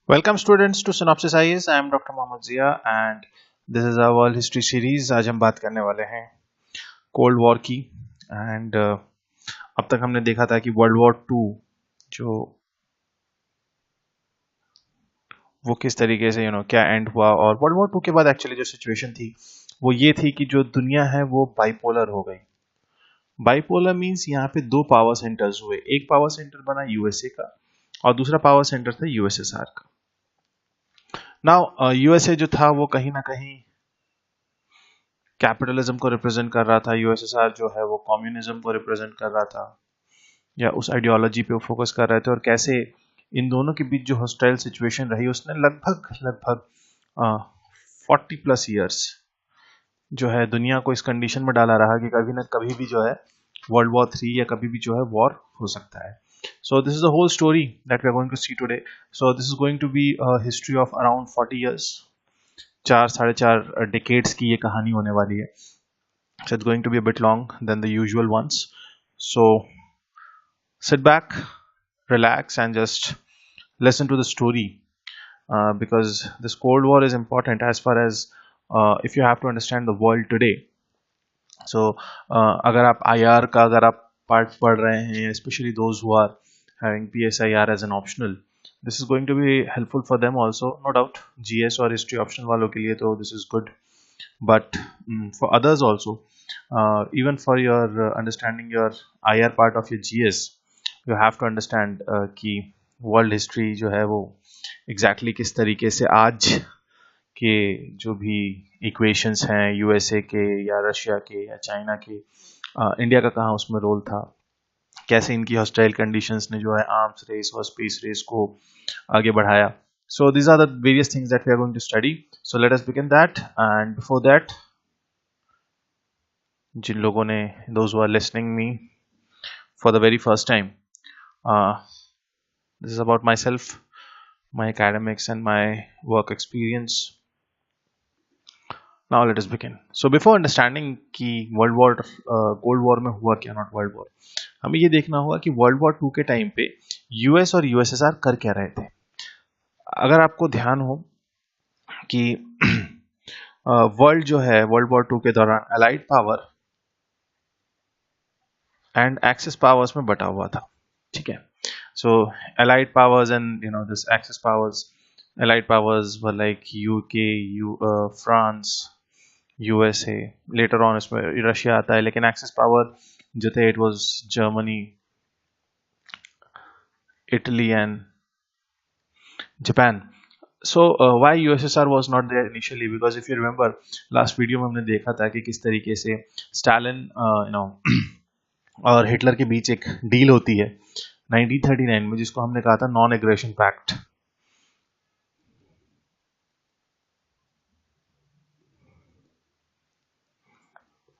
Welcome students to Synopsis IAS. I am Dr. Mohammad Zia and this is our World History series. आज हम बात करने वाले हैं कोल्ड वॉर की एंड अब तक हमने देखा था कि वर्ल्ड वॉर टू जो वो किस तरीके से क्या एंड हुआ, और वर्ल्ड वॉर टू के बाद एक्चुअली जो सिचुएशन थी वो ये थी कि जो दुनिया है वो बाइपोलर हो गई। बाइपोलर मींस यहाँ पे दो पावर सेंटर्स हुए। एक पावर सेंटर बना यूएसए का और दूसरा पावर सेंटर था यूएसएसआर का। नाउ यूएसए जो था वो कहीं ना कहीं कैपिटलिज्म को रिप्रेजेंट कर रहा था, यूएसएसआर जो है वो कम्युनिज्म को रिप्रेजेंट कर रहा था या उस आइडियोलॉजी पे फोकस कर रहे थे। और कैसे इन दोनों के बीच जो हॉस्टाइल सिचुएशन रही उसने लगभग 40+ ईयर्स जो है दुनिया को इस कंडीशन में डाला रहा कि कभी ना कभी भी जो है वर्ल्ड वॉर 3 या कभी भी जो है वॉर हो सकता है। So this is the whole story that we are going to see today. So this is going to be a history of around 40 years. 4-4.5 decades की ये कहानी होने वाली है. So it's going to be a bit long than the usual ones. So sit back, relax and just listen to the story because this Cold War is important as far as if you have to understand the world today. So अगर आप IR का अगर आप part पढ़ रहे हैं, especially those who are having PSIR as an optional, this is going to be helpful for them also, no doubt. GS और history optional वालों के लिए तो this is good, but for others also, even for your understanding your IR part of your GS, you have to understand कि world history जो है वो exactly किस तरीके से आज के जो भी इक्वेशंस हैं यूएसए के या रशिया के या चाइना के, इंडिया का कहाँ उसमें रोल था, कैसे इनकी हॉस्टाइल कंडीशंस ने जो है आर्म्स रेस और स्पेस रेस को आगे बढ़ाया. So these are the various things that we are going to study. So let us begin that. And before that, जिन लोगों ने those who are listening me for the very first time, this is about myself, my academics and my work experience. Now let us begin. So before understanding कि world war cold war में हुआ क्या, not world war, हमें ये देखना होगा कि world war 2 के टाइम पे यूएस और यूएसएसआर कर क्या रहे थे. अगर आपको ध्यान हो कि वर्ल्ड जो है वर्ल्ड वॉर 2 के दौरान allied power and axis powers में बटा हुआ था. ठीक है. So allied powers and this axis powers, allied powers were like UK, France, USA. Later on इसमें रशिया आता है, लेकिन एक्सेस पावर जो थे it was Germany, Italy and Japan. So why USSR was not there initially? Because if you remember last video में हमने देखा था कि किस तरीके से स्टालिन और हिटलर के बीच एक डील होती है 1939 में, जिसको हमने कहा था नॉन एग्रेशन पैक्ट.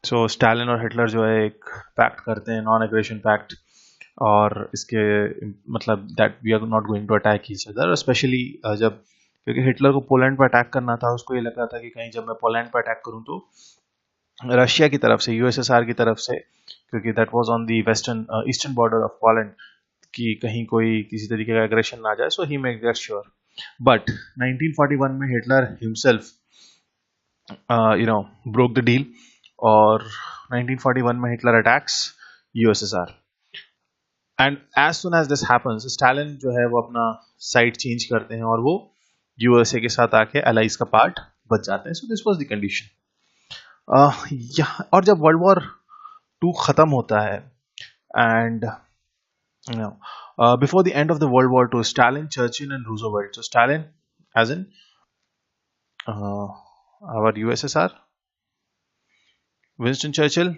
सो स्टालिन और हिटलर जो है एक पैक्ट करते हैं, नॉन एग्रेशन पैक्ट, और इसके मतलब that we are not going to attack each other. Specially जब, क्योंकि हिटलर को पोलैंड पर अटैक करना था, उसको ये लग रहा था कि कहीं जब मैं पोलैंड पर अटैक करूं तो रशिया की तरफ से, यूएसएसआर की तरफ से, क्योंकि that was on the western eastern border of Poland, कि कहीं कोई किसी तरीके का एग्रेशन ना जाए. So he make that sure. But 1941 में Hitler himself broke the deal, और 1941 में Hitler attacks USSR. And as soon as this happens, Stalin जो है वो अपना साइड चेंज करते हैं और वो यूएसए के साथ आके अलाइज का पार्ट बच जाते हैं. So this was the condition. और जब वर्ल्ड वॉर 2 खत्म होता है and before the end of the world war 2, Stalin, Churchill and Roosevelt, so Stalin as in our USSR, Winston Churchill,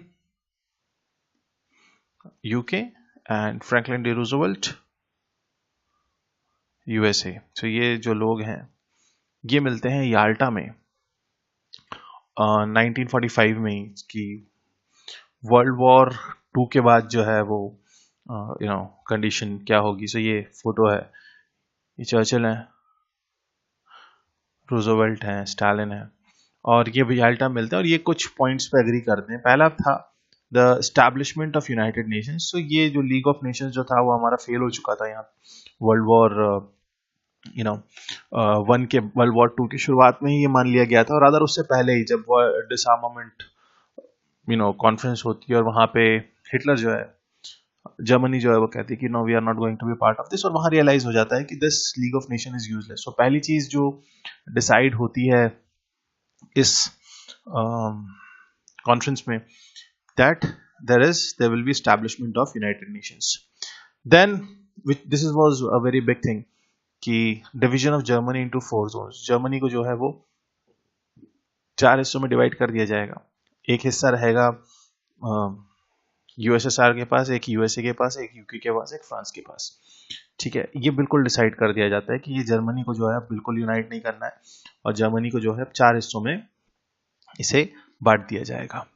UK, and Franklin D. Roosevelt, USA. So ये जो लोग हैं ये मिलते हैं याल्टा में 1945 में, कि वर्ल्ड वॉर 2 के बाद जो है वो कंडीशन क्या होगी. सो ये फोटो है, ये चर्चिल है, रूजवेल्ट है, स्टालिन है, और ये भी याल्टा मिलते हैं और ये कुछ पॉइंट्स पे एग्री करते हैं. पहला था the establishment of United Nations. So ये जो लीग ऑफ नेशंस जो था वो हमारा फेल हो चुका था यहाँ world war you know one के वर्ल्ड वॉर टू की शुरुआत में ही ये मान लिया गया था, और अदर उससे पहले ही जब वो डिसआर्मामेंट कॉन्फ्रेंस होती है और वहां पे हिटलर जो है, जर्मनी जो है वो कहती है कि no we are not going to be part of this, और वहां रियलाइज हो जाता है कि this league of nation is useless. So पहली चीज जो डिसाइड होती है इस कॉन्फ्रेंस में, that there will be establishment of United Nations. Then this was a very big thing कि division of Germany into 4 zones. Germany को जो है वो 4 हिस्सों में डिवाइड कर दिया जाएगा। एक हिस्सा रहेगा यूएसएसआर के पास, एक यूएसए के पास, एक यूके के पास, एक फ्रांस के पास। ठीक है, ये बिल्कुल डिसाइड कर दिया जाता है कि ये जर्मनी को जो है बिल्कुल यूनाइट नहीं करना है, और जर्मनी को जो है 4 हिस्सों में इसे बांट दिया जाएगा।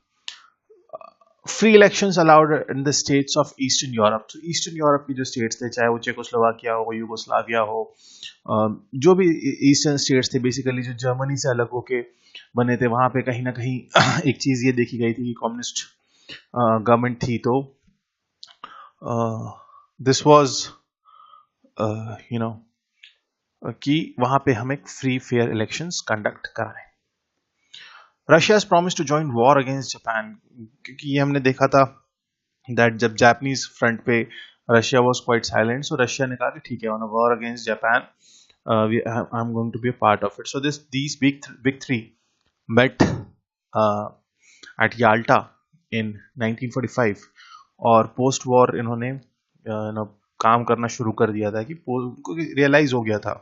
Free elections allowed in the states of eastern Europe. तो ईस्टर्न यूरोप की जो स्टेट्स थे, चाहे वो चेकोस्लोवाकिया हो, यूगोस्लाविया हो, जो भी ईस्टर्न स्टेट्स थे बेसिकली जो जर्मनी से अलग होके बने थे, वहां पे कहीं ना कहीं एक चीज ये देखी गई थी कि कम्युनिस्ट गवर्नमेंट थी, तो दिस वाज कि वहां पे हम एक फ्री फेयर इलेक्शंस कंडक्ट कराएं। Russia promise to join war against Japan, क्योंकि ये हमने देखा था दैट जब जापानीज फ्रंट पे Russia was quite silent, so Russia ने कहा कि ठीक है, on a war against Japan I am going to be a part of it. So these big three met at Yalta in 1945, और पोस्ट वॉर इन्होंने काम करना शुरू कर दिया था कि रियलाइज हो गया था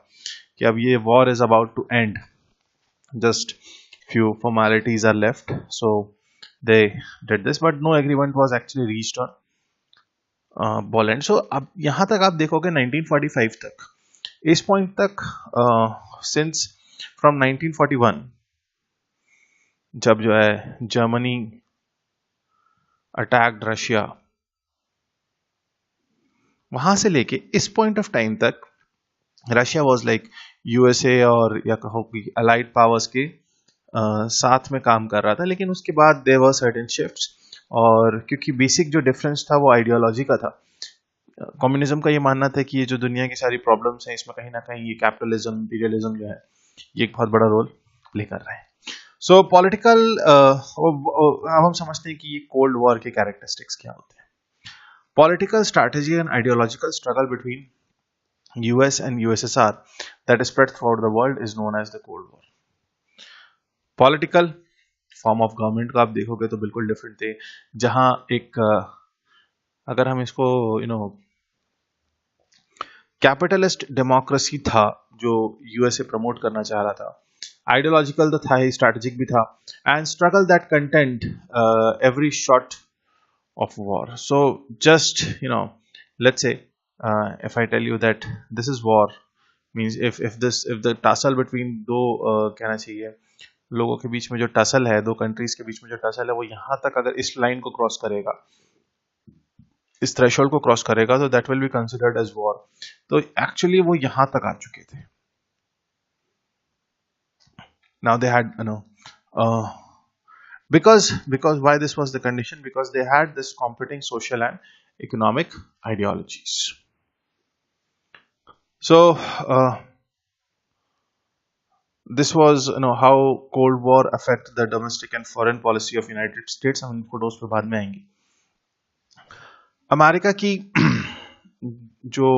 कि अब ये war is about to end, just few formalities are left, so they did this, but no agreement was actually reached on Poland. So अब यहाँ तक आप देखोगे 1945 तक, इस पॉइंट तक since from 1941 जब जो है जर्मनी अटैक्ड रशिया, वहां से लेके इस पॉइंट ऑफ टाइम तक रशिया वाज लाइक यूएसए और या कहो कि अलाइड पावर्स के साथ में काम कर रहा था। लेकिन उसके बाद देयर वर सर्टेन शिफ्ट्स, और क्योंकि बेसिक जो डिफरेंस था वो आइडियोलॉजी का था। कम्युनिज्म का ये मानना था कि ये जो दुनिया की सारी प्रॉब्लम्स हैं, इसमें कहीं ना कहीं ये कैपिटलिज्म, इंपीरियलिज्म जो है ये एक बहुत बड़ा रोल प्ले कर रहा है। सो पॉलिटिकल, अब हम समझते हैं कि ये कोल्ड वॉर के कैरेक्टरिस्टिक्स क्या होते हैं। Political strategy and ideological struggle between US and USSR that is spread throughout the world is known as the cold war. Political form of government को आप देखोगे तो बिल्कुल डिफरेंट थे, जहां एक अगर हम इसको कैपिटलिस्ट डेमोक्रेसी था जो यूएसए प्रमोट करना चाह रहा था, आइडियोलॉजिकल तो था ही, स्ट्रैटेजिक भी था, and struggle that content every shot of war. So just let's say if I tell you that this is war, means if the tussle between दो कहना चाहिए लोगों के बीच में जो टसल है, दो कंट्रीज के बीच में जो टसल है, वो यहां तक अगर इस लाइन को क्रॉस करेगा, इस थ्रेशोल्ड को क्रॉस करेगा, तो that will be considered as war. तो एक्चुअली वो यहां तक आ चुके थे। Now they had because why this was the condition, because they had this competing social and economic ideologies. So this was how Cold War affect the domestic and foreign policy of United States. हम इनको dose पे बाद में आएंगे। America की जो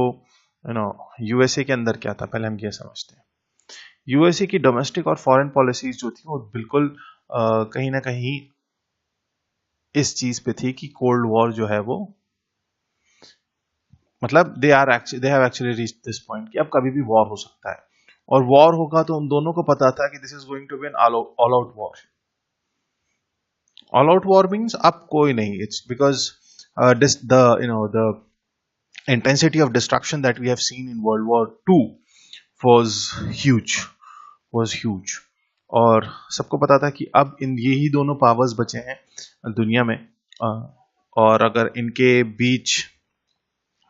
USA के अंदर क्या था, पहले हम ये समझते हैं। यूएसए की डोमेस्टिक और फॉरेन पॉलिसीज जो थी वो बिल्कुल कहीं ना कहीं इस चीज पे थी कि कोल्ड वॉर जो है वो मतलब they have actually reached this point कि अब कभी भी वॉर हो सकता है, और वॉर होगा तो उन दोनों को पता था कि this is going to be an all out war. All out war means अब कोई नहीं, it's because the intensity of destruction that we have seen in World War II was huge, और सबको पता था कि अब इन यही दोनों पावर्स बचे हैं दुनिया में, और अगर इनके बीच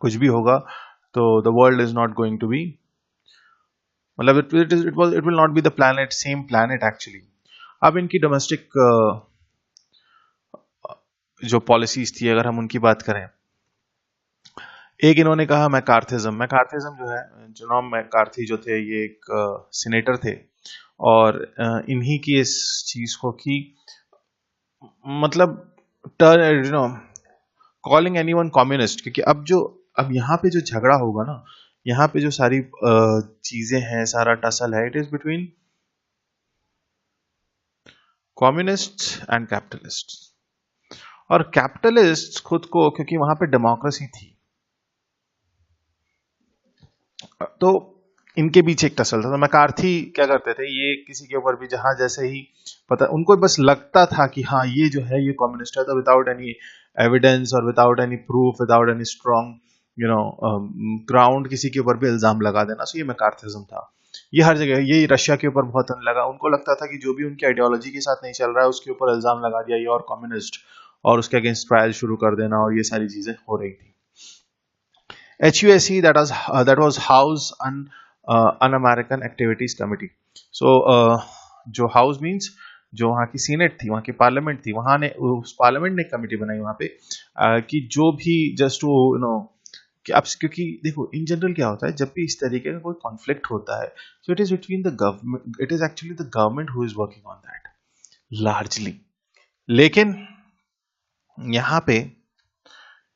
कुछ भी होगा तो the world is not going to be, मतलब it will not be the same planet actually। अब इनकी डोमेस्टिक जो पॉलिसीज थी, अगर हम उनकी बात करें, एक इन्होंने कहा मैकार्थिज्म जो है, जनाब मैकार्थी जो थे ये एक सीनेटर थे और इन्हीं की इस चीज को की मतलब turn you know calling anyone communist, क्योंकि अब यहाँ पे जो झगड़ा होगा ना, यहाँ पे जो सारी चीजें हैं, सारा टसल है, it is between communist and capitalist. और कैपिटलिस्ट खुद को, क्योंकि वहां पे डेमोक्रेसी थी, तो इनके बीच एक टसल था। तो मैकार्थी क्या करते थे, ये किसी के ऊपर भी जहां जैसे ही पता, उनको बस लगता था कि हाँ ये जो है ये कम्युनिस्ट है, तो विदाउट एनी एविडेंस और without any proof, without any strong ground किसी के ऊपर भी इल्जाम लगा देना, सो ये मैकार्थिज्म था। ये हर जगह, ये रशिया के ऊपर बहुत लगा, उनको लगता था कि जो भी उनकी आइडियोलॉजी के साथ नहीं चल रहा है उसके ऊपर इल्जाम लगा दिया ये और कम्युनिस्ट, और उसके अगेंस्ट ट्रायल शुरू कर देना, और ये सारी चीजें हो रही थी। HUSC, that was House Un-American Activities Committee. So जो हाउस मींस जो वहाँ की सीनेट थी, वहाँ की पार्लियामेंट थी, वहाँ ने उस पार्लियामेंट ने एक कमेटी बनाई वहाँ पे कि जो भी जस्ट वो कि अब, क्योंकि देखो इन जनरल क्या होता है जब भी इस तरीके का कोई कॉन्फ्लिक्ट होता है, so it is between the government, it is actually the government who is working on that largely. लेकिन यहाँ पे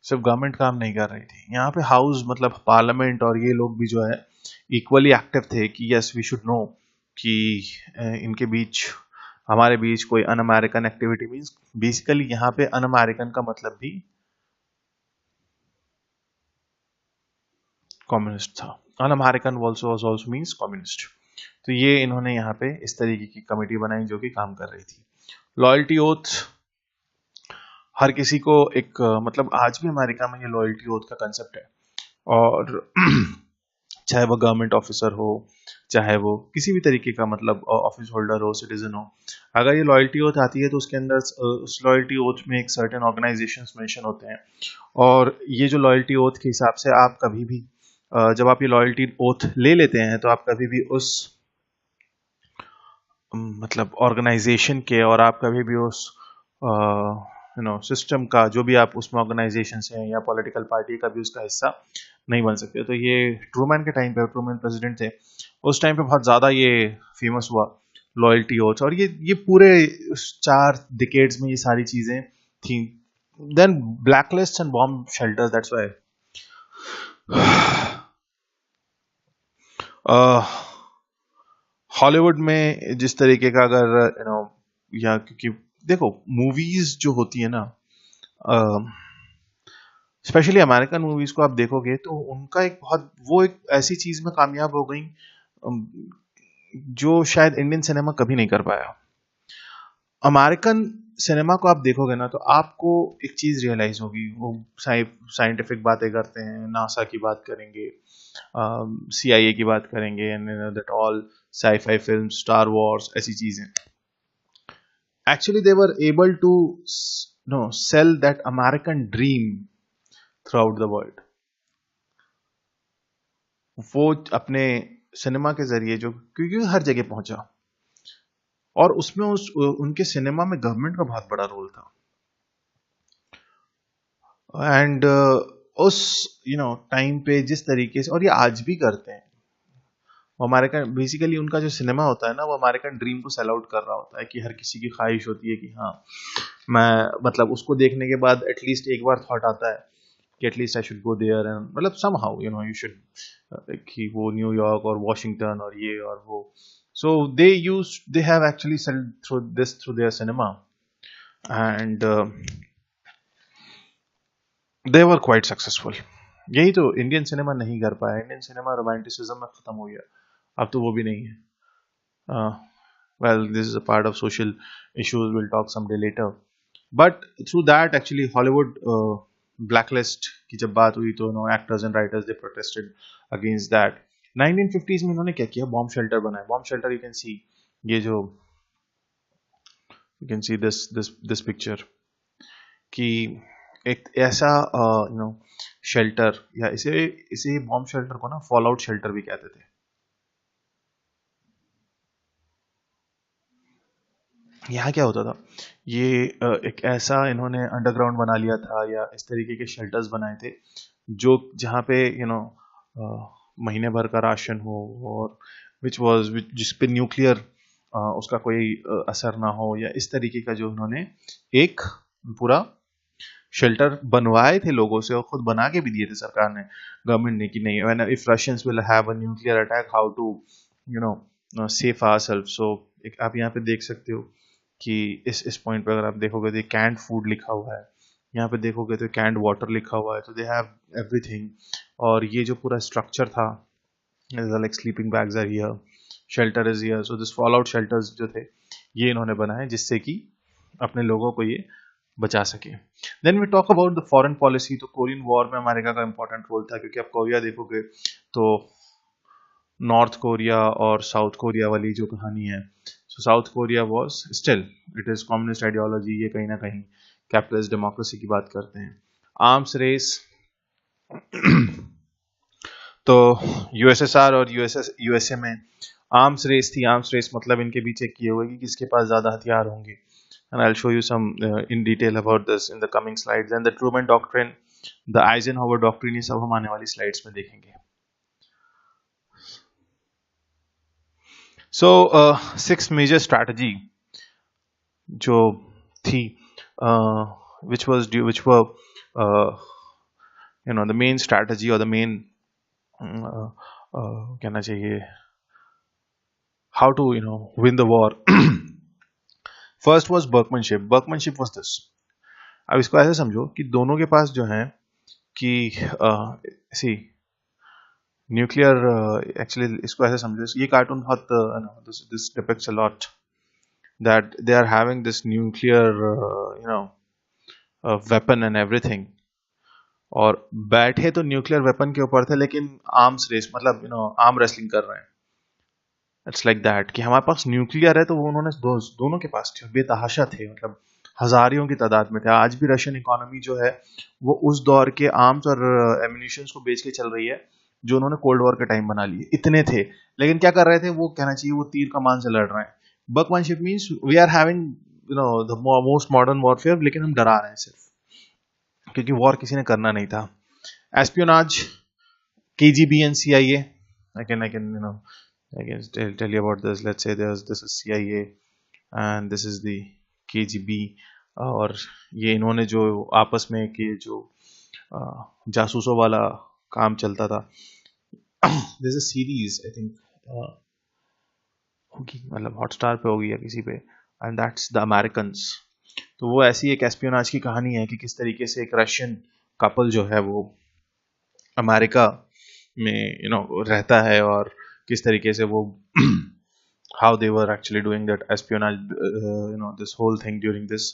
सिर्फ गवर्नमेंट काम नहीं कर रही थी, यहाँ पे हाउस मतलब पार्लियामेंट और ये लोग भी जो है इक्वली एक्टिव थे कि यस वी शुड नो कि इनके बीच, हमारे बीच कोई अन अमेरिकन एक्टिविटी, मींस बेसिकली यहाँ पे अन अमेरिकन का मतलब भी कम्युनिस्ट था। अन अमेरिकन ऑल्सो मींस कम्युनिस्ट। तो ये इन्होंने यहाँ पे इस तरीके की कमेटी बनाई जो कि काम कर रही थी। लॉयल्टी ओथ, हर किसी को एक मतलब आज भी अमेरिका में ये लॉयल्टी ओथ का कंसेप्ट है, और चाहे वो गवर्नमेंट ऑफिसर हो, चाहे वो किसी भी तरीके का मतलब ऑफिस होल्डर हो, सिटीजन हो, अगर ये लॉयल्टी ओथ आती है तो उसके अंदर उस लॉयल्टी ओथ में एक सर्टेन ऑर्गेनाइजेशंस मेंशन होते हैं, और ये जो लॉयल्टी ओथ के हिसाब से आप कभी भी जब आप ये लॉयल्टी ओथ ले लेते हैं तो आप कभी भी उस मतलब ऑर्गेनाइजेशन के, और आप कभी भी उस सिस्टम का, जो भी आप उसमें ऑर्गेनाइजेशन से हैं या पॉलिटिकल पार्टी का भी उसका हिस्सा नहीं बन सकते। तो ये ट्रूमैन के टाइम पे, ट्रूमैन प्रेसिडेंट थे उस टाइम पे, बहुत ज्यादा ये फेमस हुआ लॉयल्टी ओथ, और ये पूरे 4 डिकेड्स में ये सारी चीजें थी। Then blacklist and bomb shelters, that's why Hollywood में जिस तरीके का अगर या क्योंकि देखो मूवीज जो होती है ना, स्पेशली अमेरिकन मूवीज को आप देखोगे तो उनका एक बहुत, वो एक ऐसी चीज में कामयाब हो गई जो शायद इंडियन सिनेमा कभी नहीं कर पाया। अमेरिकन सिनेमा को आप देखोगे ना तो आपको एक चीज रियलाइज होगी, वो साइंटिफिक बातें करते हैं, नासा की बात करेंगे, CIA की बात करेंगे, and that all sci-fi film, Star Wars, ऐसी चीजें। Actually they were able to sell that American dream throughout the world. वो अपने सिनेमा के जरिए जो, क्योंकि हर जगह पहुंचा, और उसमें उनके सिनेमा में गवर्नमेंट का बहुत बड़ा रोल था। एंड उस टाइम पे जिस तरीके से, और ये आज भी करते हैं, वो अमेरिकन, बेसिकली उनका जो सिनेमा होता है ना, वो अमेरिकन ड्रीम को सेल आउट कर रहा होता है, कि हर किसी की ख्वाहिश होती है कि हाँ मैं, मतलब उसको देखने के बाद एटलीस्ट एक बार थॉट आता है कि at least I should go there, and मतलब सम हाउ यू शुड, कि वो न्यूयॉर्क और वॉशिंगटन और ये और वो, so they have actually sold through their cinema, and they were quite successful. यही तो इंडियन सिनेमा नहीं कर पाया। इंडियन सिनेमा रोमांटिसिज्म में खत्म हो गया, अब तो वो भी नहीं है। well, this is a part of social issues, we'll talk someday later, but through that actually Hollywood blacklist की जब बात हुई तो actors and writers they protested against that. 1950s में इन्होंने क्या किया, बॉम्ब शेल्टर बनाए। Bomb shelter, you can see, ये जो you can see this picture, कि एक ऐसा शेल्टर, या इसे बॉम्ब शेल्टर को ना फॉल आउट शेल्टर भी कहते थे। यहाँ क्या होता था, ये एक ऐसा इन्होंने अंडरग्राउंड बना लिया था, या इस तरीके के शेल्टर्स बनाए थे जो जहाँ पे महीने भर का राशन हो, और जिस पे न्यूक्लियर उसका कोई असर ना हो, या इस तरीके का जो उन्होंने एक पूरा शेल्टर बनवाए थे लोगों से, और खुद बना के भी दिए थे सरकार ने, गवर्नमेंट ने, कि नहीं, when if Russians will have a nuclear attack, how to safe ourself. So आप यहाँ पे देख सकते हो कि इस पॉइंट पे अगर आप देखोगे तो कैंड फूड लिखा हुआ है, यहाँ पे देखोगे तो कैंड वाटर लिखा हुआ है, तो दे हैव एवरीथिंग। और ये जो पूरा स्ट्रक्चर था, like sleeping bags are here, shelter is here, so this fall out shelters जो थे ये इन्होंने बनाए जिससे कि अपने लोगों को ये बचा सके। Then we talk about the foreign policy. तो कोरियन वॉर में अमेरिका का इंपॉर्टेंट रोल था, क्योंकि आप कोरिया देखोगे तो नॉर्थ कोरिया और साउथ कोरिया वाली जो कहानी है, so South Korea was still it is communist ideology, ये कहीं ना कहीं कैपिटलिस्ट डेमोक्रेसी की बात करते हैं। आर्म्स रेस तो यूएसएसआर और यूएसए में आर्म्स रेस थी। आर्म्स रेस मतलब इनके बीच एक ये हुआ कि किसके पास ज्यादा हथियार होंगे, and I'll show you some in detail about this in the coming slides. And the Truman Doctrine, the Eisenhower Doctrine, ये सब हम आने वाली slides में देखेंगे। So sixth major strategy जो थी, which were the main strategy or the main कहना चाहिए how to win the war. First was workmanship. Workmanship was this. अब इसको ऐसे समझो कि दोनों के पास जो है कि सी न्यूक्लियर, एक्चुअली इसको ऐसे समझो, ये कार्टून बहुत this depicts a lot that they are having this nuclear weapon and everything, और बैठे तो न्यूक्लियर वेपन के ऊपर थे, लेकिन आर्म्स रेस मतलब आर्म रेसलिंग कर रहे हैं। इट्स लाइक दैट कि हमारे पास न्यूक्लियर है, तो वो उन्होंने दोनों के पास थे, बेतहाशा थे, मतलब हजारियों की तादाद में थे। आज भी रशियन इकोनॉमी जो है वो उस दौर के आर्म्स और एम्यूनिशंस को बेच के चल रही है जो उन्होंने कोल्ड वॉर के टाइम बना लिए। इतने थे, लेकिन क्या कर रहे थे वो, कहना चाहिए वो तीर कमान से लड़ रहे हैं। Workmanship means we are having the most modern warfare, लेकिन हम डरा रहे हैं सिर्फ, क्योंकि वॉर किसी ने करना नहीं था। Espionage, KGB and CIA. I can tell you about this. Let's say this is CIA and this is the KGB, और ये इन्होंने जो आपस में कि जो जासूसों वाला काम चलता था। There's a series I think होगी, मतलब हॉटस्टार पे होगी या किसी पे, and that's the Americans. तो वो ऐसी एक एस्पियोनाज की कहानी है कि किस तरीके से एक रशियन कपल जो है वो अमेरिका में रहता है, और किस तरीके से वो how they were actually doing that espionage, this whole thing during this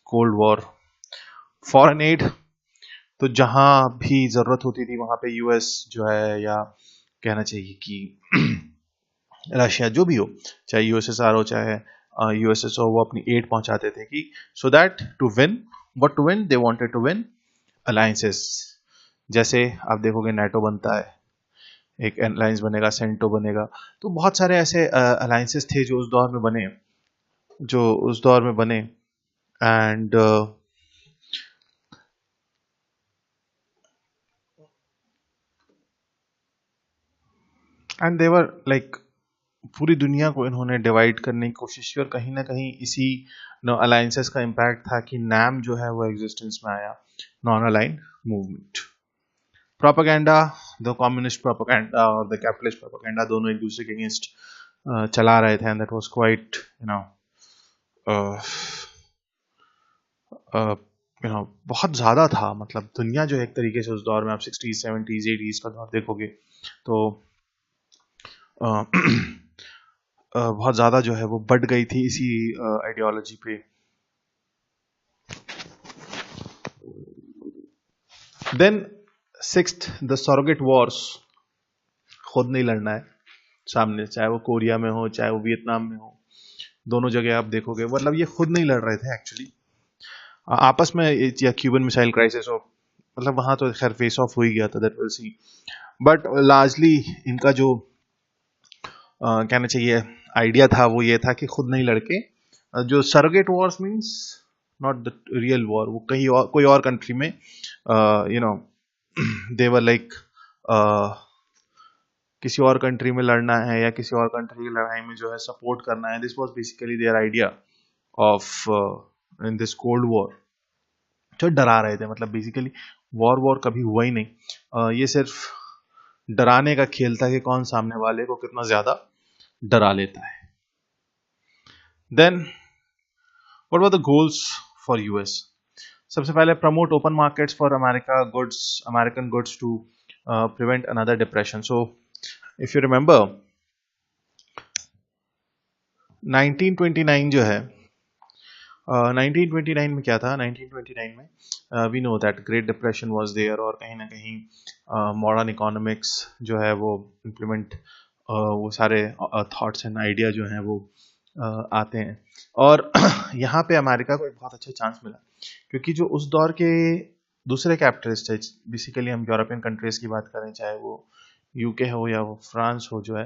Cold War. Foreign aid, तो जहां भी जरूरत होती थी वहां पे यूएस जो है, या कहना चाहिए कि रशिया, जो भी हो, चाहे यूएसएसआर हो चाहे यूएसएस हो, वो अपनी एड पहुंचाते थे कि so that to win, what to win, they wanted to win alliances. जैसे आप देखोगे नेटो बनता है, एक अलायंस बनेगा, सेंटो बनेगा, तो बहुत सारे ऐसे अलायंसेस थे जो उस दौर में बने, एंड दे वर लाइक, पूरी दुनिया को इन्होंने डिवाइड करने की कोशिश की, और कहीं ना कहीं इसी अलायंसेस का इम्पैक्ट था कि नैम जो है वो एग्जिस्टेंस में आया, non aligned movement. Propaganda, the communist propaganda और द कैपिटलिस्ट प्रोपेगेंडा दोनों एक दूसरे के अगेंस्ट चला रहे थे, एंड दैट वाज क्वाइट बहुत ज्यादा था। मतलब दुनिया जो एक तरीके से उस दौर में, आप 60s 70s 80s का दौर देखोगे तो बहुत ज्यादा जो है वो बढ़ गई थी इसी आइडियोलॉजी पे। Then sixth, the surrogate wars. खुद नहीं लड़ना है सामने, चाहे वो कोरिया में हो चाहे वो वियतनाम में हो, दोनों जगह आप देखोगे मतलब ये खुद नहीं लड़ रहे थे एक्चुअली, आपस में, या क्यूबन मिसाइल क्राइसिस हो, मतलब वहां तो खैर फेस ऑफ हो ही गया था, that will see. But largely इनका जो कहना चाहिए आइडिया था वो ये था कि खुद नहीं लड़के, जो surrogate Wars means not the real war, वो कहीं और कोई और कंट्री में they were like किसी और कंट्री में लड़ना है या किसी और कंट्री की लड़ाई में जो है सपोर्ट करना है. This was basically their idea of in this cold war. जो डरा रहे थे, मतलब बेसिकली वॉर कभी हुआ ही नहीं. ये सिर्फ डराने का खेल था कि कौन सामने वाले को कितना ज्यादा डरा लेता है. Then what were the goals for US? सबसे पहले promote open markets for American goods to prevent another depression. So if you remember 1929 जो है, 1929 में क्या था? 1929 में we know that great depression was there, और कहीं ना कहीं मॉडर्न इकोनॉमिक्स जो है वो इम्प्लीमेंट, वो सारे थॉट्स एंड आइडिया जो हैं वो आते हैं. और यहाँ पे अमेरिका को एक बहुत अच्छा चांस मिला, क्योंकि जो उस दौर के दूसरे कैपिटलिस्ट है, बेसिकली हम यूरोपियन कंट्रीज की बात करें, चाहे वो यूके हो या वो फ्रांस हो, जो है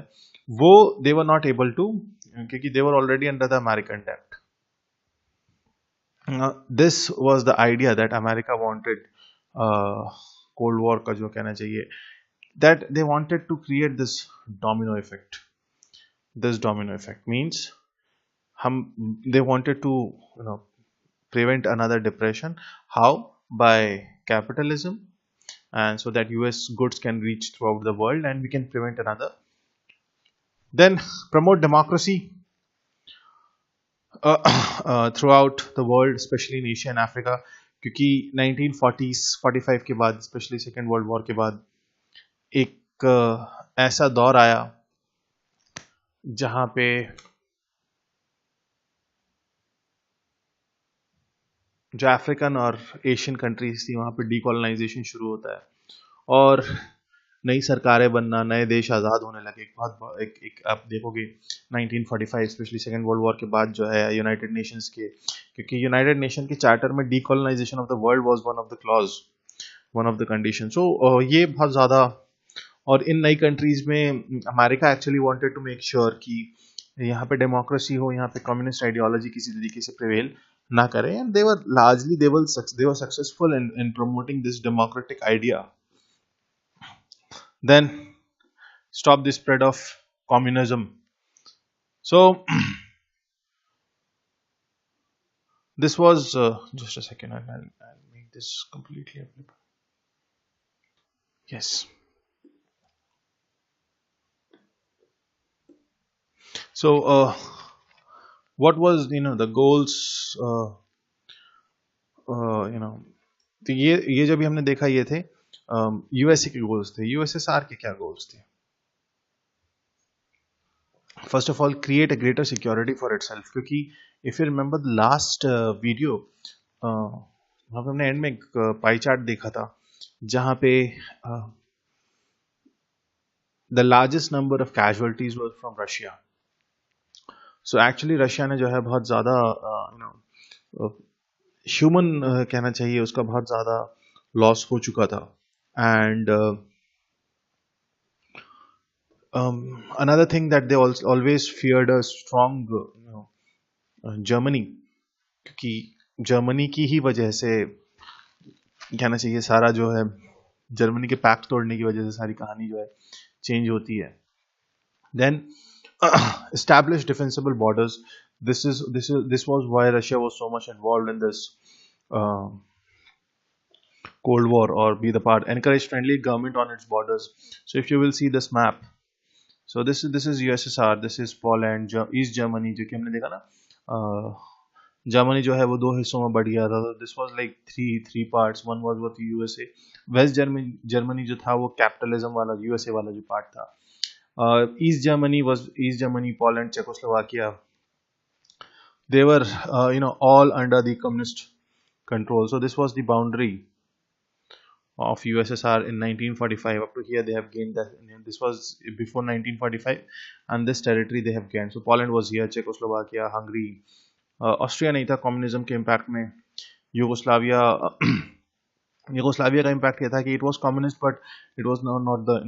वो they were not able to, क्योंकि they were already under the American डेप्ट. This was the idea that America wanted, Cold War का जो कहना चाहिए, that they wanted to create this domino effect. This domino effect means they wanted to, prevent another depression. How? By capitalism, and so that US goods can reach throughout the world and we can prevent another. Then promote democracy throughout the world, especially in Asia and Africa, क्योंकि 1940s 45 के बाद, specially second world war के बाद, एक ऐसा दौर आया जहां पे जो अफ्रीकन और एशियन कंट्रीज थी वहां पे डीकोलोनाइजेशन शुरू होता है, और नई सरकारें बनना, नए देश आज़ाद होने लगे. एक आप देखोगे 1945 स्पेशली सेकेंड वर्ल्ड वॉर के बाद जो है यूनाइटेड नेशंस के, क्योंकि यूनाइटेड नेशन के चार्टर में decolonization of the world was one of the clause, one of the condition. So ये बहुत ज़्यादा, और इन नई कंट्रीज में America actually wanted to make sure कि यहाँ पे डेमोक्रेसी हो, यहाँ पे कम्युनिस्ट आइडियोलॉजी किसी तरीके से प्रिवेल ना करे. And they were largely they were successful in promoting this democratic idea. Then stop the spread of communism. So this was just a second, I'll make this completely available. Yes. So what was the goals, तो ये जब भी हमने देखा, ये थे USA के goals थे. यूएसएसआर के क्या गोल्स थे? First of all, create a greater security for itself, क्योंकि if you remember the last video, वहां पे हमने एंड में एक पाई चार्ट देखा था जहां पे the largest number of casualties was from Russia. So actually Russia ने जो है बहुत ज्यादा ह्यूमन कहना चाहिए, उसका बहुत ज्यादा लॉस हो चुका था. And another thing that they always feared a strong Germany, क्योंकि जर्मनी की ही वजह से कहना चाहिए सारा जो है, जर्मनी के पैक्ट तोड़ने की वजह से सारी कहानी जो है चेंज होती है. Then establish defensible borders. This was why Russia was so much involved in this Cold War, or be the part. Encourage friendly government on its borders. So if you will see this map, so this is USSR, this is Poland, East Germany, जो कि हमने देखा ना, Germany जो है वो दो हिस्सों में बढ़ गया था. This was like three parts. One was with USA. West Germany जो था वो कैपिटलिज्म वाला, यूएसए वाला जो पार्ट था. East Germany, Poland, Czechoslovakia, they were all under the communist control. So this was the boundary of USSR in 1945. Up to here they have gained that. This was before 1945, and this territory they have gained. So Poland was here, Czechoslovakia, Hungary, Austria नहीं था communism के impact में. Yugoslavia का impact ये था कि it was communist, but it was not the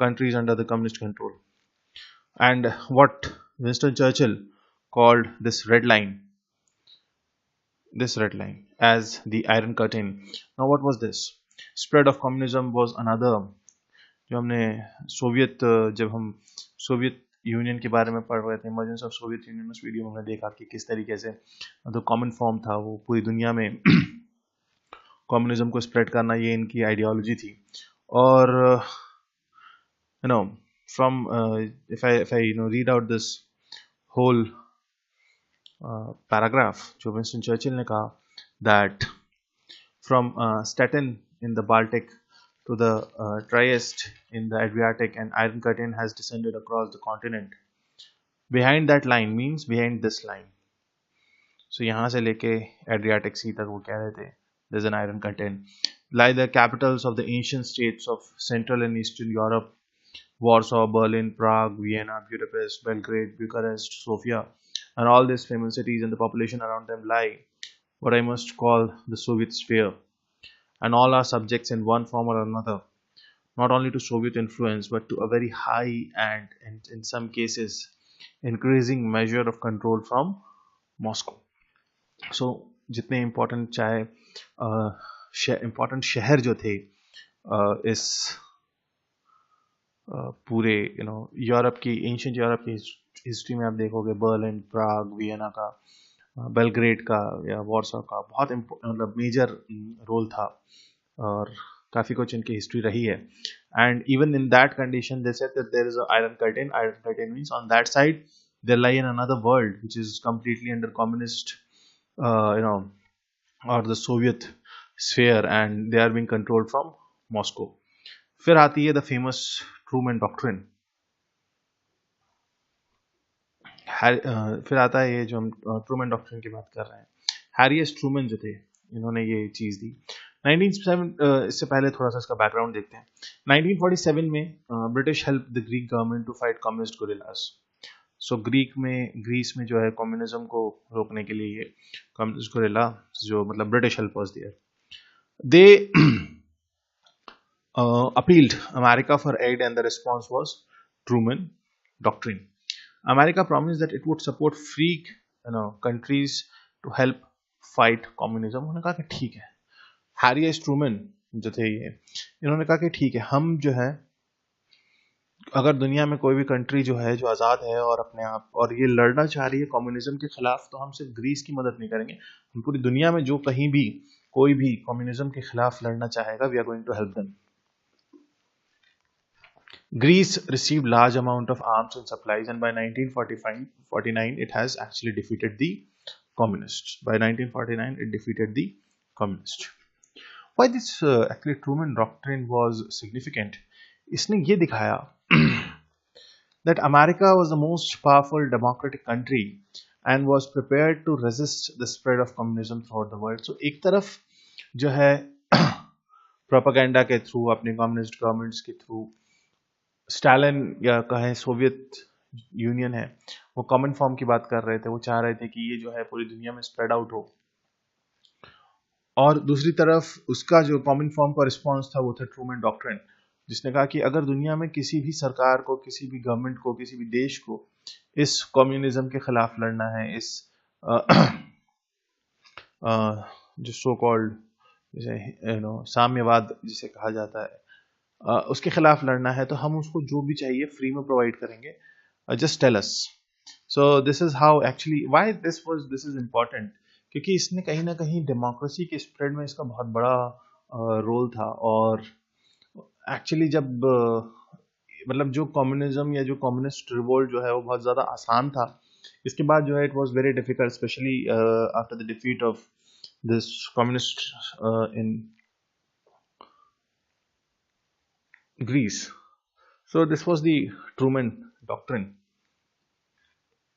countries under the communist control. And what Winston Churchill called this red line as the Iron Curtain. Now what was this? Spread of communism was another. जो हमने जब हम Soviet union के बारे में पढ़ रहे थे, इमर्जेंस ऑफ सोवियत यूनियन, उस वीडियो में हमने देखा कि किस तरीके से जो कॉमन फॉर्म था वो पूरी दुनिया में कम्युनिज्म को स्प्रेड करना, ये इनकी आइडियोलॉजी थी। और you know from if I read out this whole paragraph, जो विंस्टन चर्चिल ने कहा, that from Stettin in the Baltic to the Trieste in the Adriatic, and Iron Curtain has descended across the continent. Behind that line means behind this line. So यहाँ से लेके Adriatic Sea तक वो कह रहे थे there's an Iron Curtain. Lie the capitals of the ancient states of Central and Eastern Europe: Warsaw, Berlin, Prague, Vienna, Budapest, Belgrade, Bucharest, Sofia, and all these famous cities and the population around them lie what I must call the Soviet sphere, and all are subjects in one form or another, not only to Soviet influence, but to a very high and in some cases increasing measure of control from Moscow. So जितने important चाहे important शहर जो थे इस पूरे Europe की, ancient Europe की history में आप देखोगे, बर्लिन, प्राग, वियना का, बेलग्रेड का या वॉर्सो का बहुत मतलब मेजर रोल था, और काफ़ी कुछ इनकी हिस्ट्री रही है. And even in that condition they said that there is a iron curtain. Iron curtain means on that side there lie in another world which is completely under communist और the Soviet sphere, and they are being controlled from Moscow. फिर आती है the famous Trueman doctrine. फिर आता है ये जो हम ट्रूमैन डॉक्ट्रिन की बात कर रहे हैं. हैरी एस ट्रूमैन जो थे, इन्होंने ये चीज़ दी 1947. इससे पहले थोड़ा सा इसका बैकग्राउंड देखते हैं. 1947 में British help the Greek government to fight communist guerrillas. So Greece में जो है कम्युनिज्म को रोकने के लिए ये कम्युनिस्ट गुरिल्ला जो मतलब British help was there. They appealed America for aid, and the response was Truman Doctrine. America promised that it would support free countries to help fight communism. उन्होंने कहा कि ठीक है. हैरी एस ट्रूमैन जो थे ये, इन्होंने कहा कि ठीक है, हम जो है अगर दुनिया में कोई भी कंट्री जो है जो आज़ाद है और अपने आप और ये लड़ना चाह रही है कम्युनिज्म के खिलाफ, तो हम सिर्फ ग्रीस की मदद नहीं करेंगे, हम पूरी दुनिया में जो कहीं भी कोई भी कम्युनिज्म के खिलाफ लड़ना चाहेगा, we are going to help them. Greece received large amount of arms and supplies, and by 1949 it has actually defeated the communists. By 1949 it defeated the communists. Why this actually Truman Doctrine was significant? इसने ये दिखाया that America was the most powerful democratic country and was prepared to resist the spread of communism throughout the world. So एक तरफ जो है propaganda के through, अपने communist governments के थ्रू, स्टालिन या कहें सोवियत यूनियन है, वो कॉमन फॉर्म की बात कर रहे थे, वो चाह रहे थे कि ये जो है पूरी दुनिया में स्प्रेड आउट हो. और दूसरी तरफ उसका जो कॉमन फॉर्म का रिस्पांस था वो था ट्रूमैन डॉक्ट्रिन, जिसने कहा कि अगर दुनिया में किसी भी सरकार को, किसी भी गवर्नमेंट को, किसी भी देश को इस कम्युनिज्म के खिलाफ लड़ना है, इस जो सो कॉल्ड जैसे साम्यवाद जिसे कहा जाता है, उसके खिलाफ लड़ना है, तो हम उसको जो भी चाहिए फ्री में प्रोवाइड करेंगे. Just tell us. So this is how actually why this is important, क्योंकि इसने कहीं ना कहीं डेमोक्रेसी के स्प्रेड में इसका बहुत बड़ा रोल था. और एक्चुअली जब मतलब जो कम्युनिज्म या जो कम्युनिस्ट रिवोल्ट जो है वो बहुत ज़्यादा आसान था, इसके बाद जो है it was very difficult, specially after the defeat of this communist in Greece. So this was the Truman Doctrine.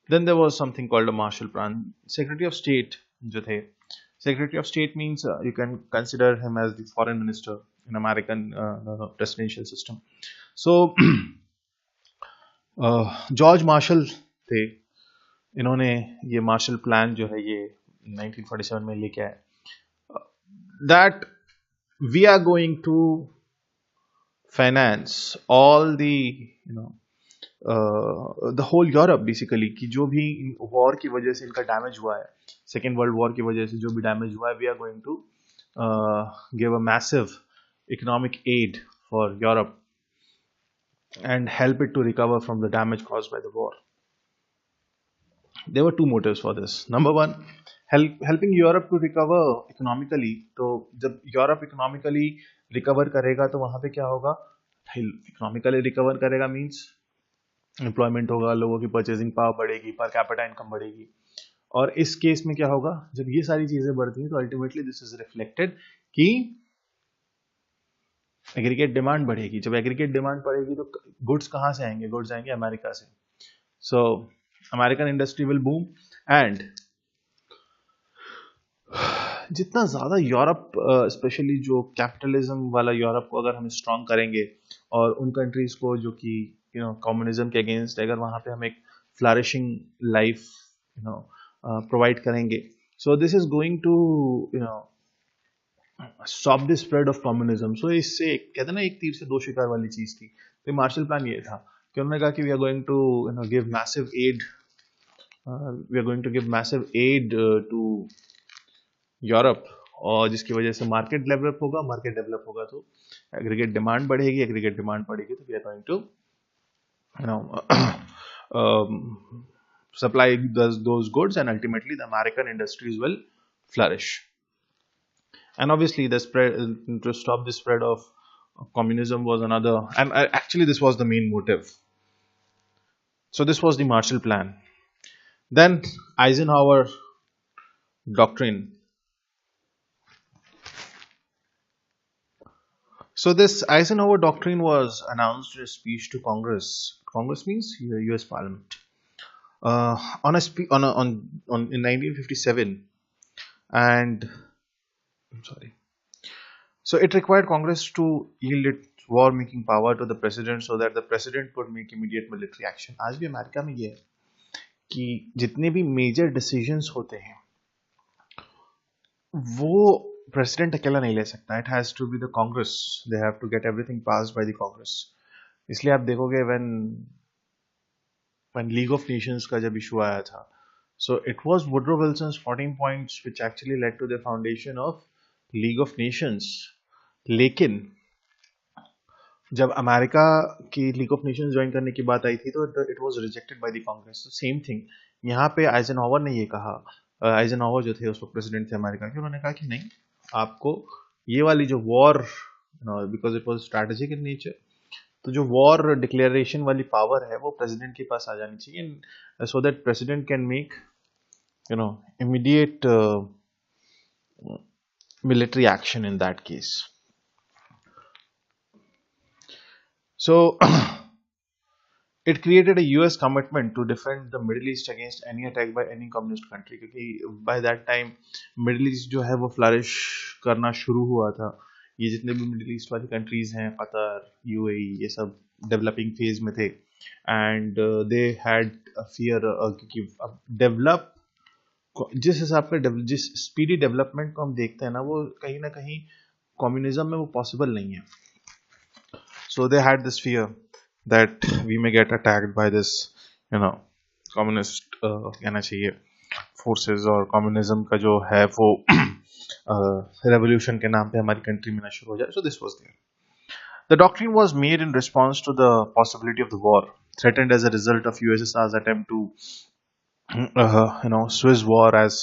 Then there was something called a Marshall Plan. Secretary of State जो थे, Secretary of State means you can consider him as the foreign minister in American presidential system. So George Marshall थे, इन्होंने ये Marshall plan जो है ये 1947 में लेके आए. That we are going to finance all the the whole Europe basically, कि जो भी वॉर की वजह से इनका डैमेज हुआ है, सेकेंड वर्ल्ड वॉर की वजह से जो भी डैमेज हुआ है, we are going to give a massive economic aid for Europe and help it to recover from the damage caused by the war. There were two motives for this. Number one, helping Europe to recover economically. तो जब Europe economically recover करेगा तो वहां पे क्या होगा? Economically recover करेगा means employment होगा, लोगों की परचेजिंग पावर बढ़ेगी, पर कैपिटा इनकम बढ़ेगी. और इस केस में क्या होगा? जब ये सारी चीजें बढ़ती हैं तो अल्टीमेटली दिस इज रिफ्लेक्टेड कि एग्रीगेट डिमांड बढ़ेगी. जब एग्रीगेट डिमांड बढ़ेगी तो गुड्स कहां से आएंगे? गुड्स आएंगे अमेरिका से. सो American industry will boom and जितना ज्यादा यूरोप स्पेशली जो कैपिटलिज्म वाला यूरोप को अगर हम स्ट्रांग करेंगे और उन कंट्रीज को जो कि कम्युनिज्म के अगेंस्ट अगर वहां पे हम एक फ्लरिशिंग लाइफ प्रोवाइड करेंगे, so this is going to stop the spread of communism. So इससे कहते ना एक तीर से दो शिकार वाली चीज थी. तो मार्शल प्लान ये था कि उन्होंने कहा कि we are going to give massive aid, we are going to give massive aid to Europe, और जिसकी वजह से मार्केट डेवलप होगा. मार्केट डेवलप होगा तो एग्रीगेट डिमांड बढ़ेगी, एग्रीगेट डिमांड बढ़ेगी तो we are going to supply those goods and ultimately the American industries will flourish. And obviously the spread to stop the spread of communism was another, and actually this was the main motive. So this was the Marshall Plan. Then Eisenhower Doctrine. So this Eisenhower Doctrine was announced in a speech to Congress. Congress means US Parliament. In 1957, and I'm sorry. So it required Congress to yield its war-making power to the president so that the president could make immediate military action. आज भी America में ये है कि जितने भी major decisions होते हैं वो प्रेसिडेंट अकेला नहीं ले सकता. It has to be the Congress. They have to get everything passed by the Congress. इसलिए आप देखोगे when League of Nations का जब इशू आया था, so it was Woodrow Wilson's 14 points which actually led to the foundation of League of Nations. लेकिन जब America की League of Nations ज्वाइन करने की बात आई थी तो it was rejected by the Congress. So same thing यहाँ पे आइजनहॉवर ने ये कहा. आइजनहॉवर जो थे उस वक्त प्रेसिडेंट थे अमेरिका के, उन्होंने कहा कि नहीं, आपको ये वाली जो war, because it was strategic in nature, तो जो वॉर डिक्लेरेशन वाली पावर है वो प्रेसिडेंट के पास आ जानी चाहिए, so that president can make immediate military action in that case. So it created a US commitment to defend the Middle East against any attack by any communist country, क्योंकि by that time Middle East जो है वो flourish करना शुरू हुआ था. ये जितने भी मिडिल ईस्ट वाली कंट्रीज हैं, कतर, यूएई, ये सब डेवलपिंग फेज में थे एंड दे हैड फियर क्योंकि डेवलप जिस हिसाब का जिस स्पीडी डेवलपमेंट को हम देखते हैं ना कहीं कम्युनिज्म में वो पॉसिबल नहीं है. So they had this fear that we may get attacked by this communist कहना चाहिए फोर्सेस, और कम्युनिज्म का जो है वो रेवोल्यूशन के नाम पे हमारी कंट्री में ना शुरू हो जाए. So this was there. The doctrine was made in response to the possibility of the war threatened as a result of USSR's attempt to Swiss war, as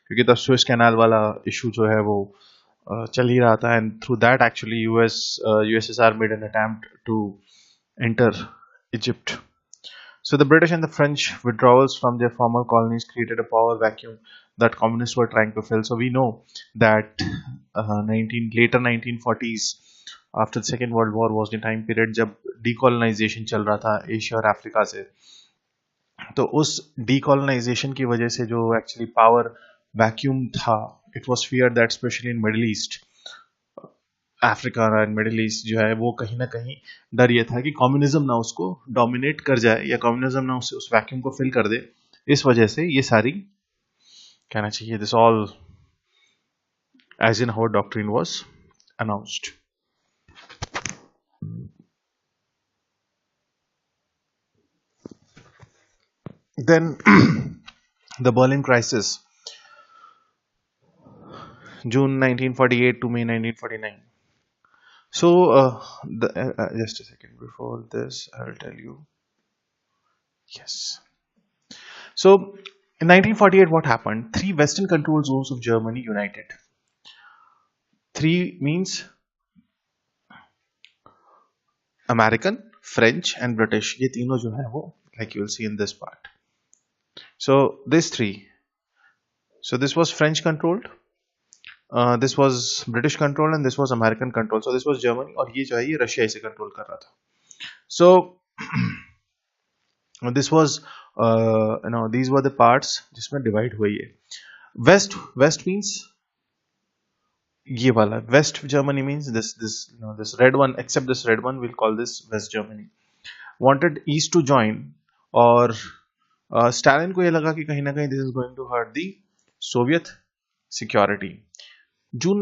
क्योंकि तब स्विस कैनाल वाला इशू जो है वो चल ही रहा था, and through that actually USSR made an attempt to enter Egypt. So the British and the French withdrawals from their former colonies created a power vacuum that communists were trying to fill. So we know that later 1940s, after the Second World War, was the time period जब decolonization चल रहा था Asia और Africa से. तो उस decolonization की वजह से जो actually power vacuum था, it was feared that especially in Middle East, Africa and middle east जो है वो कहीं ना कहीं डर ये था कि कम्युनिज्म ना उसको डोमिनेट कर जाए या कम्युनिज्म ना उस वैक्यूम को फिल कर दे. इस वजह से ये सारी कहना चाहिए this all Eisenhower Doctrine was announced. Then the Berlin Crisis, June 1948 to May 1949. So just a second, before this I'll tell you. Yes. So in 1948, what happened? Three Western control zones of Germany united. Three means American, French and British. ये तीनों जो है वो, like you will see in this part. So these three. So this was French controlled, this was British controlled, and this was American controlled. So this was Germany, और ये जो है ये रशिया इसे कंट्रोल कर रहा था. So this was these were the parts जिसमें डिवाइड हुई है. West means ये वाला. West Germany means this red one, except this red one, we'll call this West Germany. Wanted East to join, और स्टालिन को ये लगा कि कहीं ना कहीं this is going to hurt the Soviet security. जून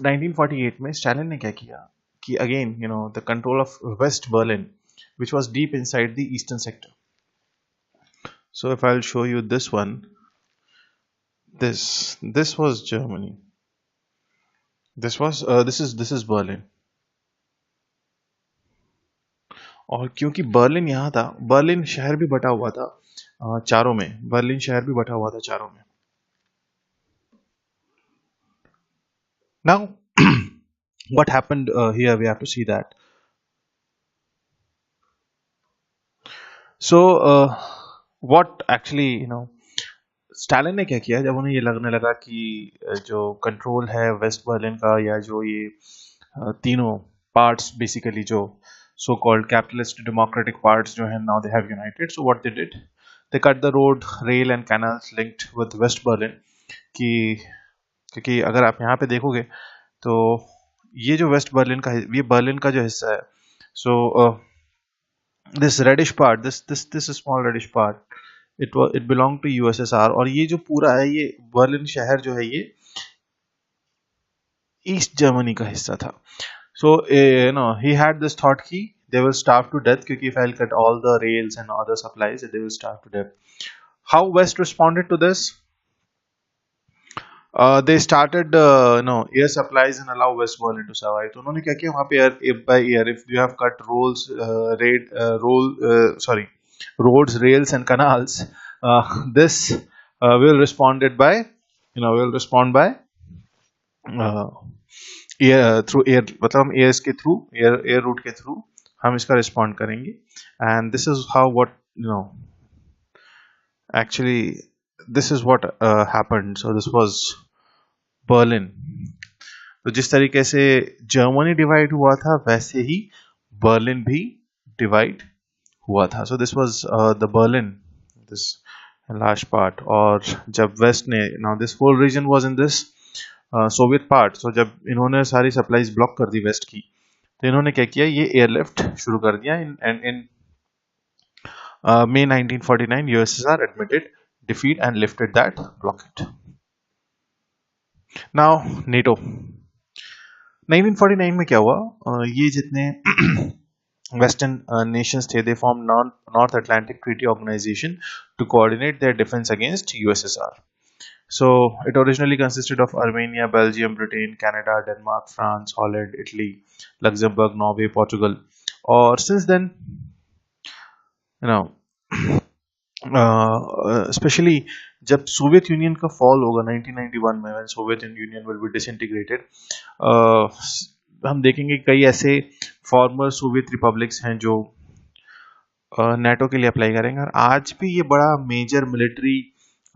1948 में स्टालिन ने क्या किया कि again the control of West Berlin, which was deep inside the eastern sector. So if I'll show you this one, this was Germany. This is Berlin. और क्योंकि Berlin यहाँ था, Berlin शहर भी बटा हुआ था चारों में. बर्लिन शहर भी बटा हुआ था चारों में. Now what happened here, we have to see that. So what actually Stalin ने क्या किया, जब उन्हें ये लगने लगा कि जो कंट्रोल है वेस्ट बर्लिन का, या जो ये तीनों पार्ट्स बेसिकली जो so called capitalist democratic parts जो है, now they have united. So what they did, they cut the road, rail and canals linked with West Berlin. क्योंकि अगर आप यहाँ पे देखोगे तो ये जो वेस्ट बर्लिन का, ये बर्लिन का जो हिस्सा है, so this reddish part, this small reddish part, it belonged to USSR. और ये जो पूरा है, ये बर्लिन शहर जो है ये ईस्ट जर्मनी का हिस्सा था. So he had this thought कि they will starve to death, क्योंकि if I'll cut all the rails and other supplies, they will starve to death. How West responded to this? They started air supplies and allow West Berlin to survive. तो उन्होंने क्या किया वहाँ पे air by air, if you have cut roads, rails and canals, this will respond by through air, मतलब हम air के through, air root के थ्रू हम इसका रिस्पॉन्ड करेंगे. And this is how what actually this is what happened. So this was Berlin. तो जिस तरीके से जर्मनी डिवाइड हुआ था, वैसे ही बर्लिन भी डिवाइड हुआ था. So this was the Berlin, this large part. और जब वेस्ट ने, now this whole region was in this Soviet part. So जब इन्होंने सारी सप्लाईज ब्लॉक कर दी वेस्ट की, तो इन्होंने क्या किया, ये एयरलिफ्ट शुरू कर दिया. इन May 1949 USSR admitted defeat and lifted that blockade. Now NATO 1949 में क्या हुआ, ये जितने Western nations थे, they formed North Atlantic Treaty Organization to coordinate their defense against USSR. So it originally consisted of Armenia, Belgium, Britain, Canada, Denmark, France, Holland, Italy, Luxembourg, Norway, Portugal. Or since then, especially जब Soviet union का fall होगा 1991 में, when Soviet Union will be disintegrated, हम देखेंगे कई ऐसे former Soviet republics हैं जो नेटो के लिए अप्लाई करेंगे. और आज भी ये बड़ा मेजर मिलिट्री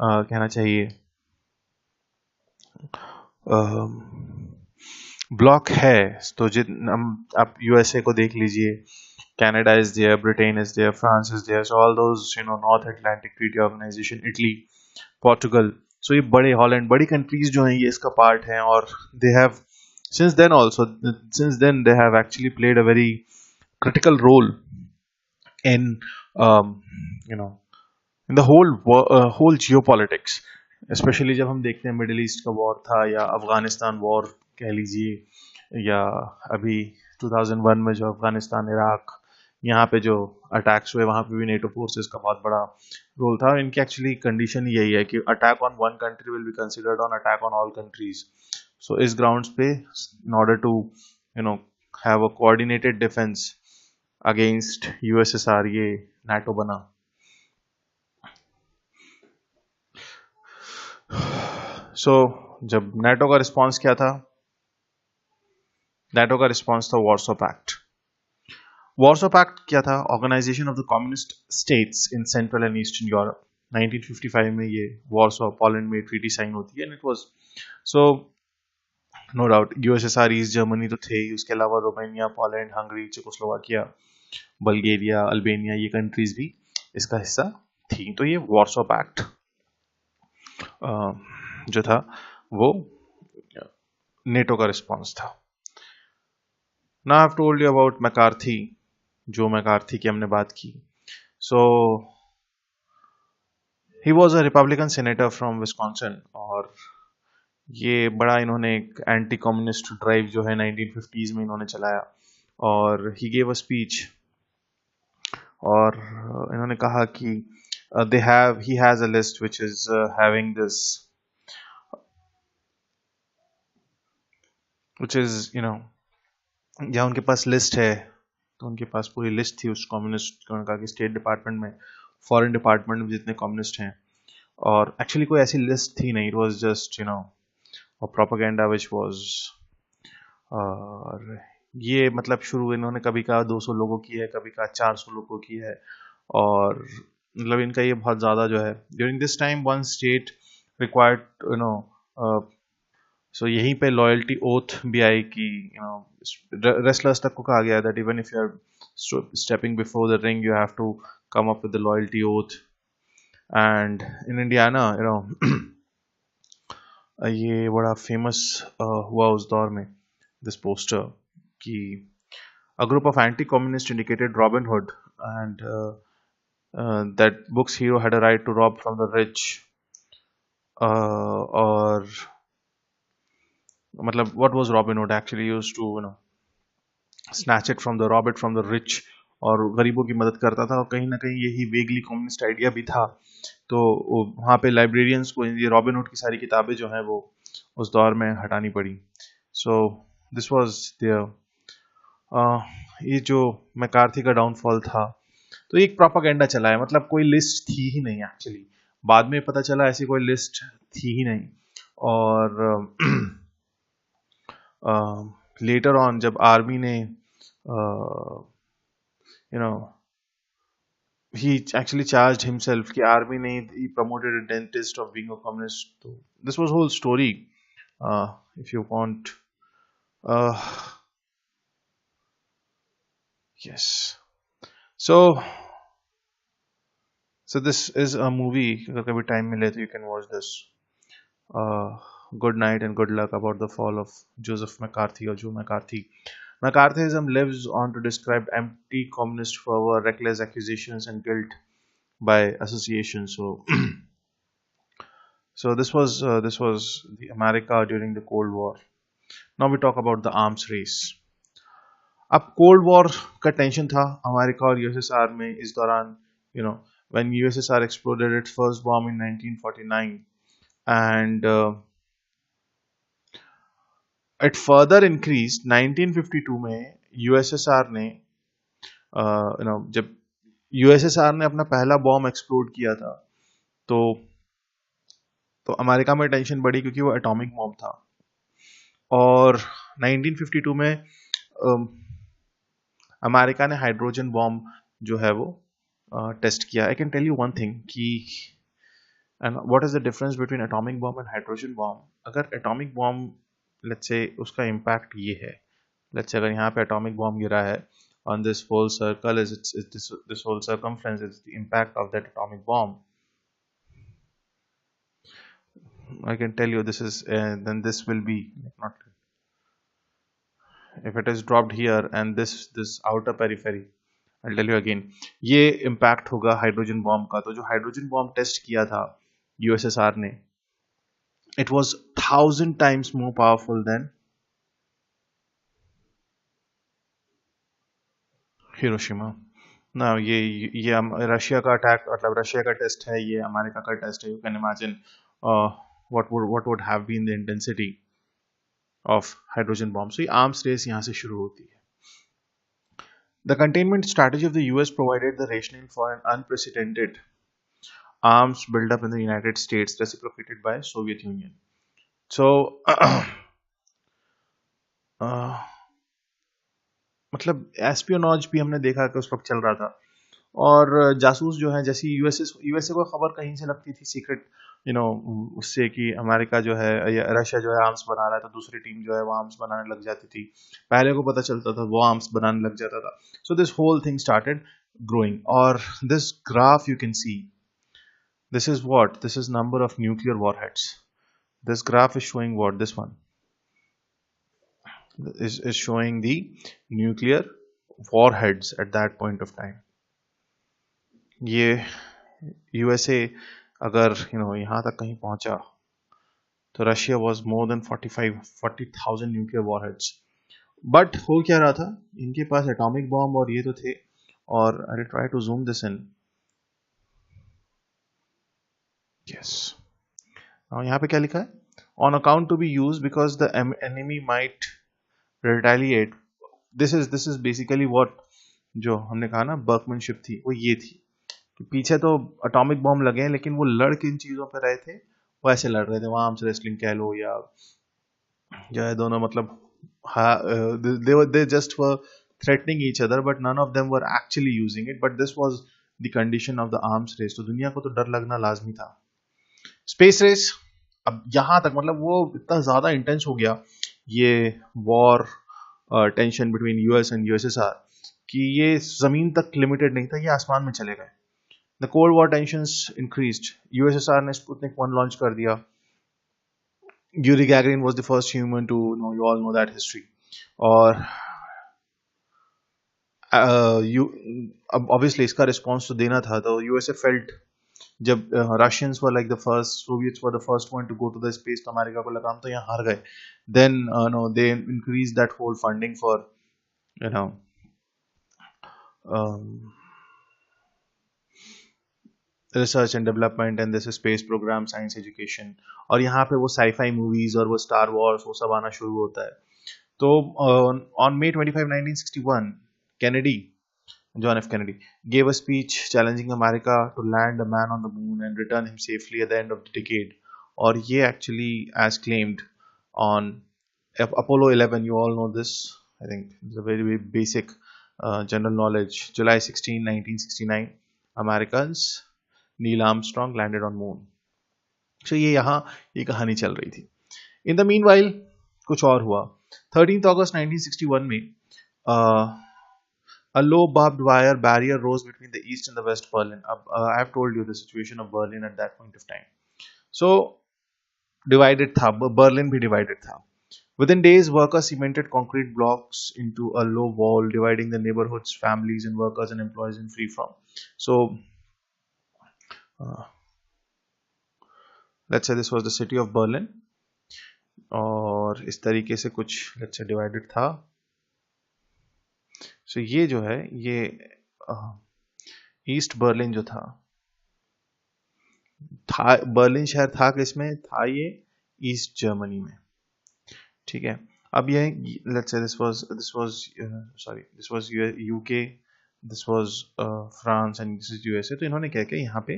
कहना चाहिए ब्लॉक है. तो आप यूएसए को देख लीजिए, Canada is there, Britain is there, France is there. So all those North Atlantic Treaty Organization, Italy, Portugal. So ये बड़े Holland, बड़ी countries जो हैं ये इसका part हैं. और they have since then they have actually played a very critical role in in the whole geopolitics. Especially जब हम देखते हैं मिडिल ईस्ट का वॉर था, या अफगानिस्तान वॉर कह लीजिए, या अभी 2001 में जो अफगानिस्तान इराक यहाँ पे जो अटैक्स हुए, वहाँ पे भी नेटो फोर्सेस का बहुत बड़ा रोल था. इनकी एक्चुअली कंडीशन यही है कि attack on one country will be considered on attack on all countries. So इस ग्राउंड्स पे in order to have a coordinated defence against USSR, ये नाटो बना। सो जब नाटो का रिस्पांस क्या था? नाटो का रिस्पांस था वॉर्सो पैक्ट। वॉर्सो पैक्ट क्या था? Organisation of the communist states in central and eastern Europe. 1955 में ये वॉर्सो पोलैंड में ट्रीटी साइन होती है, and it was so no doubt USSR, east Germany तो थे ही, उसके अलावा Romania, Poland, Hungary, Czechoslovakia, Bulgaria, Albania, ये कंट्रीज भी इसका हिस्सा थी। तो ये वॉर्सो पैक्ट जो था वो नेटो का रिस्पांस था। Now I have told you about McCarthy, जो मैकार्थी की हमने बात की। So he was a Republican senator from Wisconsin, और ये बड़ा इन्होंने एक एंटी कम्युनिस्ट ड्राइव जो है 1950s में इन्होंने चलाया, और ही गेव अ स्पीच, और इन्होंने कहा कि he has a list which is having this, which is जहाँ उनके पास लिस्ट है, तो उनके पास पूरी लिस्ट थी उस कम्युनिस्ट, उन्होंने कहा कि स्टेट डिपार्टमेंट में, फॉरेन डिपार्टमेंट में जितने कम्युनिस्ट हैं, और एक्चुअली कोई ऐसी लिस्ट थी नहीं, it was just a propaganda which was और ये मतलब शुरू इन्होंने कभी कहा 200 लोगों की है, कभी कहा 400 लोगों की है, और मतलब इनका ये बहुत ज़्यादा जो है। During this time one state required so यहीं पे लॉयल्टी ओथ भी आई कि रेसलर्स तक को कहा गया that even if you are stepping before the ring you have to come up with the loyalty oath. And in Indiana ये बड़ा फेमस हुआ उस दौर में, दिस पोस्टर, कि a group of anti-communists indicated Robin Hood, and that book's hero had a right to rob from the rich, or मतलब what was Robin Hood actually used to snatch it from the rob it from the rich, और गरीबों की मदद करता था, और कहीं ना कहीं यही वेगली कम्युनिस्ट आइडिया भी था। तो वहाँ पे लाइब्रेरियंस को ये रॉबिन हुड की सारी किताबें जो हैं वो उस दौर में हटानी पड़ी। So this was there. ये जो मैकार्थी का डाउनफॉल था, तो एक प्रोपागेंडा चला है, मतलब कोई लिस्ट थी ही नहीं एक्चुअली, बाद में पता चला ऐसी कोई लिस्ट थी ही नहीं। और लेटर ऑन जब आर्मी ने he actually charged himself कि आर्मी ने he promoted a dentist of being a communist. So this was whole story, if you want. uh, yes, so this is a movie, अगर कभी time मिले तो you can watch this. Good night and good luck about the fall of Joseph McCarthy, or Joe McCarthy. McCarthyism lives on to describe anti-communist fervor, reckless accusations, and guilt by association. So this was the America during the Cold War. Now we talk about the arms race. अब cold war का tension था America और USSR में इस दौरान, when USSR exploded its first bomb in 1949, and it further increased 1952 में। USSR ने जब यूएसएसआर ने अपना पहला बॉम्ब एक्सप्लोड किया था, तो अमेरिका में टेंशन बढ़ी क्योंकि वो एटॉमिक बॉम्ब था। और 1952 में अमेरिका ने हाइड्रोजन बॉम्ब जो है वो टेस्ट किया। I can tell you one thing कि and what is the difference between atomic bomb and hydrogen bomb. अगर एटॉमिक बॉम्ब, लेट्स से उसका इम्पैक्ट ये है, लेट्स से अगर यहाँ पे एटॉमिक बॉम्ब गिरा है, on this whole circle is this whole circumference is the impact of that atomic bomb. I can tell you this is then this will be not, if it is dropped here and this outer periphery, I'll tell you again, ये impact होगा hydrogen bomb का। तो जो hydrogen bomb test किया था USSR ने, it was 1000 times more powerful than Hiroshima. ना ये रशिया का अटैक, मतलब रशिया का टेस्ट है, ये अमेरिका का टेस्ट है। You can imagine what would have been the intensity of hydrogen bomb. So ये आर्म्स रेस यहाँ से शुरू होती है। The containment strategy of the US provided the rationale for an unprecedented arms buildup in the United States, reciprocated by Soviet Union. So, मतलब एस्पियोनॉज भी हमने देखा कि उस वक्त चल रहा था, और जासूस जो है, जैसी यूएसए को खबर कहीं से लगती थी सीक्रेट, उससे कि अमेरिका जो है या रशिया जो है आर्म्स बना रहा है, तो दूसरी टीम जो है वो आर्म्स बनाने लग जाती थी, पहले को पता चलता था वो आर्म्स बनाने लग जाता था. So this whole thing started growing. Or this graph you can see, this is what, this is number of nuclear warheads. This graph is showing what, this one is showing the nuclear warheads at that point of time. ये USA अगर यहाँ तक कहीं पहुंचा तो Russia was more than 40,000 nuclear warheads. But हो क्या रहा था, इनके पास एटॉमिक बॉम्ब और ये तो थे. और I try to zoom this in. Yes, यहाँ पे क्या लिखा है, on account to be use because the enemy might retaliate. This is basically what, जो हमने कहा ना बर्कमैनशिप थी, वो ये थी कि पीछे तो एटॉमिक बॉम्ब लगे हैं, लेकिन वो लड़ किन चीजों पे रहे थे, वो ऐसे लड़ रहे थे, वहां आर्म्स रेसलिंग कह लो या जो है दोनों, मतलब they just were threatening each other, but none of them were actually using it. But this was the condition of the arms race. तो दुनिया को तो डर लगना लाजमी था. स्पेस रेस, अब यहां तक मतलब वो इतना ज्यादा इंटेंस हो गया ये war tension between US and USSR कि ये जमीन तक लिमिटेड नहीं था, ये आसमान में चले गए. The cold war tensions increased. USSR ने स्पुतनिक 1 लॉन्च कर दिया. Yuri Gagarin was the first human to know, you all know that history. और obviously इसका रिस्पॉन्स तो देना था, तो यूएसए फेल्ट, जब Russians were like the first, Soviets were the first one to go to the space, तो America को लगा हम तो यहाँ हार गए. Then no they increase that whole funding for research and development and this space programme, science education. और यहाँ पे वो साईफाई मूवीज और वो स्टार वॉर्स वो सब आना शुरू होता है. तो on May 25, 1961, Kennedy, John F. Kennedy, gave a speech challenging America to land a man on the moon and return him safely at the end of the decade. और ये actually as claimed on Apollo 11, you all know this, I think it's a very, very basic general knowledge. July 16, 1969, Americans Neil Armstrong landed on moon. तो ये यहाँ ये कहानी चल रही थी. इन द मीनवाइल कुछ और हुआ. 13 अगस्त 1961 में a low barbed wire barrier rose between the east and the west Berlin. I have told you the situation of Berlin at that point of time. So divided था, Berlin भी divided था. Within days, workers cemented concrete blocks into a low wall dividing the neighborhoods, families and workers and employees in free from. So let's say this was the city of Berlin, और इस तरीके से कुछ let's say divided था. So ये जो है ये ईस्ट बर्लिन जो था बर्लिन शहर था किसमें था, ये ईस्ट जर्मनी में. ठीक है. अब ये let's say this was UK, this was France and this is USA. तो इन्होंने क्या किया यहाँ पे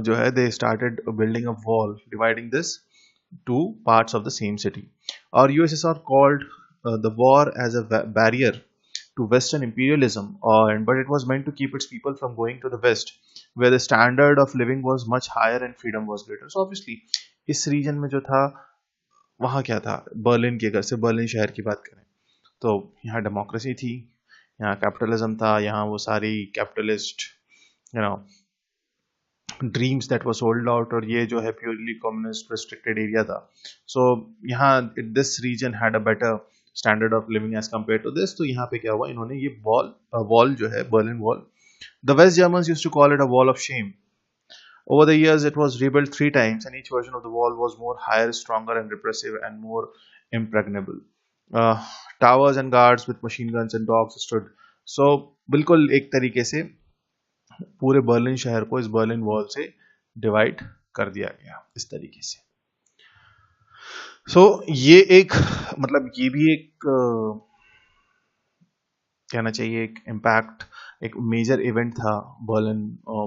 जो है they started building a wall dividing this two parts of the same city. Or USSR called the war as a barrier to Western imperialism, but it was meant to keep its people from going to the West, where the standard of living was much higher and freedom was greater. So obviously इस reason में जो था वहाँ क्या था, Berlin के, अगर से बर्लिन शहर की बात करें तो यहाँ डेमोक्रेसी थी, यहाँ कैपिटलिज्म था, यहाँ वो सारी capitalist dreams that was sold out, और ये जो है प्योरली कम्युनिस्ट रिस्ट्रिक्टेड एरिया था. सो यहाँ this region had a better standard of living as compare to this. तो यहाँ पे क्या हुआ, इन्होंने ये वॉल जो है Berlin wall, the west Germans used to call it a wall of shame. Over the years, it was rebuilt 3 times, and each version of the wall was more higher, stronger, and repressive, and more impregnable. Towers and guards with machine guns and dogs stood. So, बिल्कुल एक तरीके से पूरे Berlin शहर को इस Berlin wall से divide कर दिया गया इस तरीके से. So, ये एक मतलब ये भी एक कहना चाहिए एक इम्पैक्ट, एक मेजर इवेंट था बर्लिन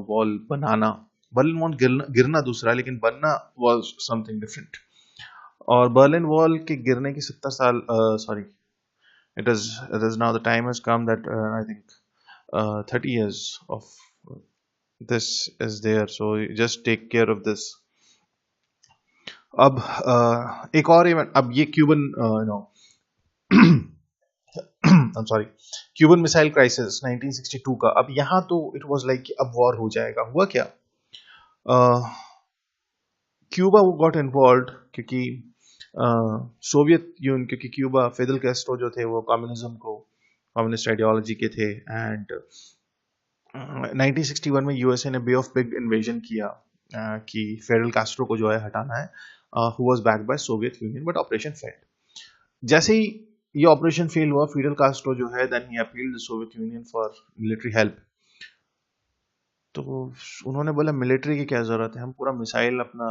वॉल बनाना। बर्लिन वॉल गिरना दूसरा, लेकिन बनना वाज समथिंग डिफरेंट। और बर्लिन वॉल के गिरने की 70 साल, sorry, it is now the time has come that I think 30 years of this is there, so just take care of this. अब एक और इवेंट, अब ये Cuban I'm sorry, Cuban missile crisis 1962 का। अब यहाँ तो इट वाज लाइक अब वॉर हो जाएगा। हुआ क्या, क्यूबा गॉट इन्वॉल्व क्योंकि सोवियत यूनियन, क्योंकि क्यूबा, फिडेल कैस्ट्रो जो थे वो कम्युनिस्ट आइडियोलॉजी के थे, एंड 1961 में यूएसए ने बे ऑफ पिग इन्वेजन किया कि फिडेल कैस्ट्रो को जो है हटाना है, who was backed by Soviet Union, but operation failed. जैसे ही ये ऑपरेशन फेल हुआ, फिडेल कैस्ट्रो जो है then he appealed the Soviet Union for military help. तो उन्होंने बोला मिलिट्री की क्या जरूरत है, हम पूरा मिसाइल अपना,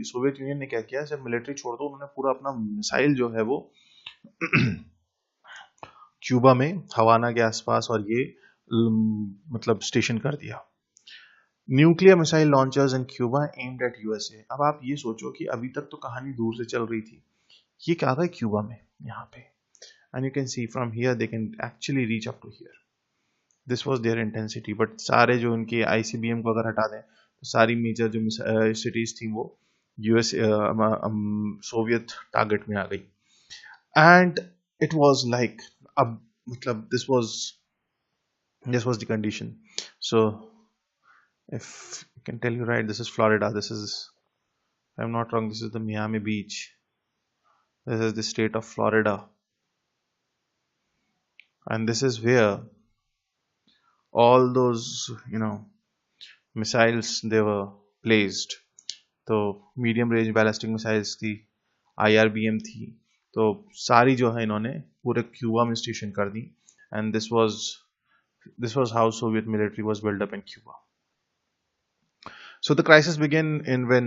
सोवियत यूनियन ने क्या किया, सिर्फ मिलिट्री छोड़ दो, उन्होंने पूरा अपना मिसाइल जो है वो क्यूबा में, हवाना के आसपास, और ये मतलब स्टेशन कर दिया। Nuclear missile launchers in Cuba aimed at USA. अब आप ये सोचो कि अभी तक तो कहानी दूर से चल रही थी, ये क्या था क्यूबा में यहाँ पे, and you can see from here they can actually reach up to here. This was their intensity. But सारे जो उनके आईसीबीएम को अगर हटा दें तो सारी मेजर जो सिटीज थी वो यूएस सोवियत टारगेट में आ गई। एंड इट वॉज लाइक, अब मतलब this was the condition. So if I can tell you, right, this is Florida, this is, if I'm not wrong, this is the Miami Beach, this is the state of Florida, and this is where all those missiles they were placed. तो medium range ballistic missiles थी, IRBM थी, तो सारी जो है इन्होंने पूरे Cuba में स्टेशन कर दी, and this was how Soviet military was built up in Cuba. So the crisis began in when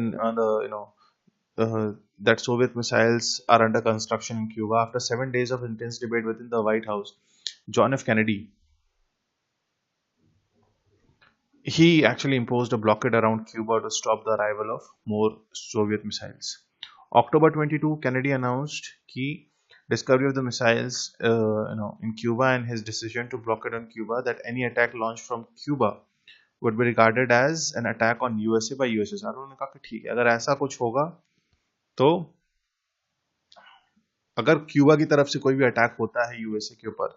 that Soviet missiles are under construction in Cuba. After 7 days of intense debate within the White House, John F. Kennedy, he actually imposed a blockade around Cuba to stop the arrival of more Soviet missiles. October 22, Kennedy announced कि discovery of the missiles in Cuba and his decision to blockade on Cuba, that any attack launched from Cuba would be regarded as an attack on USA by USSR. उन्होंने कहा कि ठीक है, अगर ऐसा कुछ होगा तो अगर क्यूबा की तरफ से कोई भी अटैक होता है यूएसए के ऊपर,